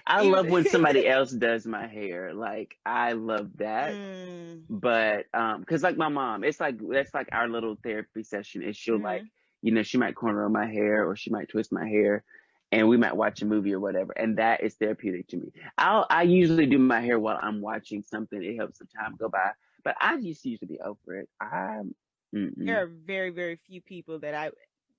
I love Even when somebody else does my hair. Like I love that. mm, But because like my mom, it's like that's like our little therapy session. Is she'll like, mm-hmm. she might cornrow my hair or she might twist my hair and we might watch a movie or whatever. And that is therapeutic to me. I usually do my hair while I'm watching something. It helps the time go by. But I just used to be over it. There Mm-mm. are very, very few people that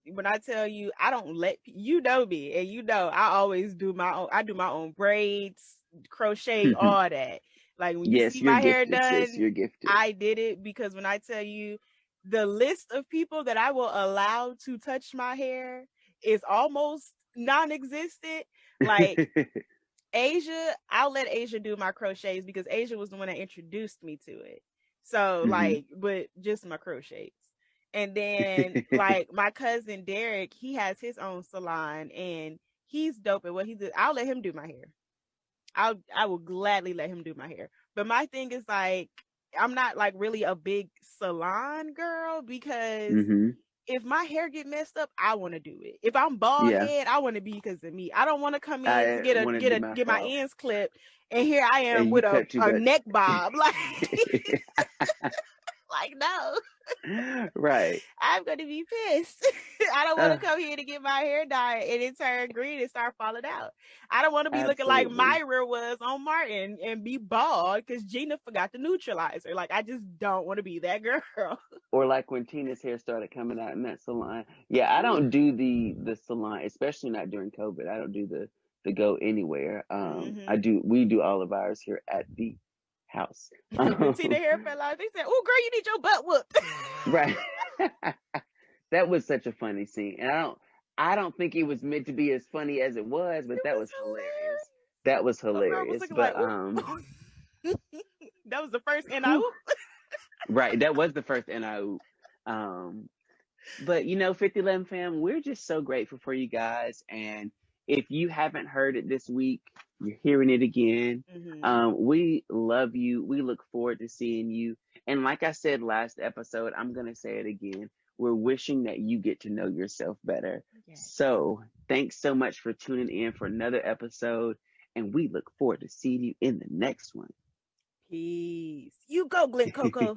when I tell you, I don't let you know me, and I always do my own. I do my own braids, crochet, all that. Like when you Yes, see you're my hair gifted, sis. done, You're gifted. I did it because when I tell you, the list of people that I will allow to touch my hair is almost non-existent. Like Asia, I'll let Asia do my crochets because Asia was the one that introduced me to it. So Hmm. like, but just my crochets. And then like my cousin Derek, he has his own salon and he's dope at what he does. I'll let him do my hair. I will gladly let him do my hair. But my thing is like I'm not like really a big salon girl because Hmm. if my hair get messed up, I want to do it. If I'm bald Yeah, head, I want to be because of me. I don't want to come in to I wanted to be my get my fault. ends clipped, and here I am And you with cut too a much. neck bob. Like like no, Right. I'm gonna be pissed. I don't want to Uh, come here to get my hair dyed and it turn green and start falling out. I don't want to be looking like absolutely. Myra was on Martin and be bald because Gina forgot to neutralize her. Like I just don't want to be that girl. Or like when Tina's hair started coming out in that salon. Yeah, I don't do the salon, especially not during COVID. I don't do the go anywhere. Mm-hmm. We do all of ours here at the house. When Tina hair fell out, they said, "Oh, girl, you need your butt whooped." Right. That was such a funny scene. And I don't think it was meant to be as funny as it was, but It that was was hilarious. That was hilarious. My mom was hilarious. looking like, But "Ooh." That was the first and I whew, oop. right, that was the first NIU. Um but 5011 fam, we're just so grateful for you guys. And if you haven't heard it this week, you're hearing it again. Mm-hmm. We love you. We look forward to seeing you. And like I said last episode, I'm going to say it again. We're wishing that you get to know yourself better. Yes. So thanks so much for tuning in for another episode. and we look forward to seeing you in the next one. Peace. You go, Glen Coco.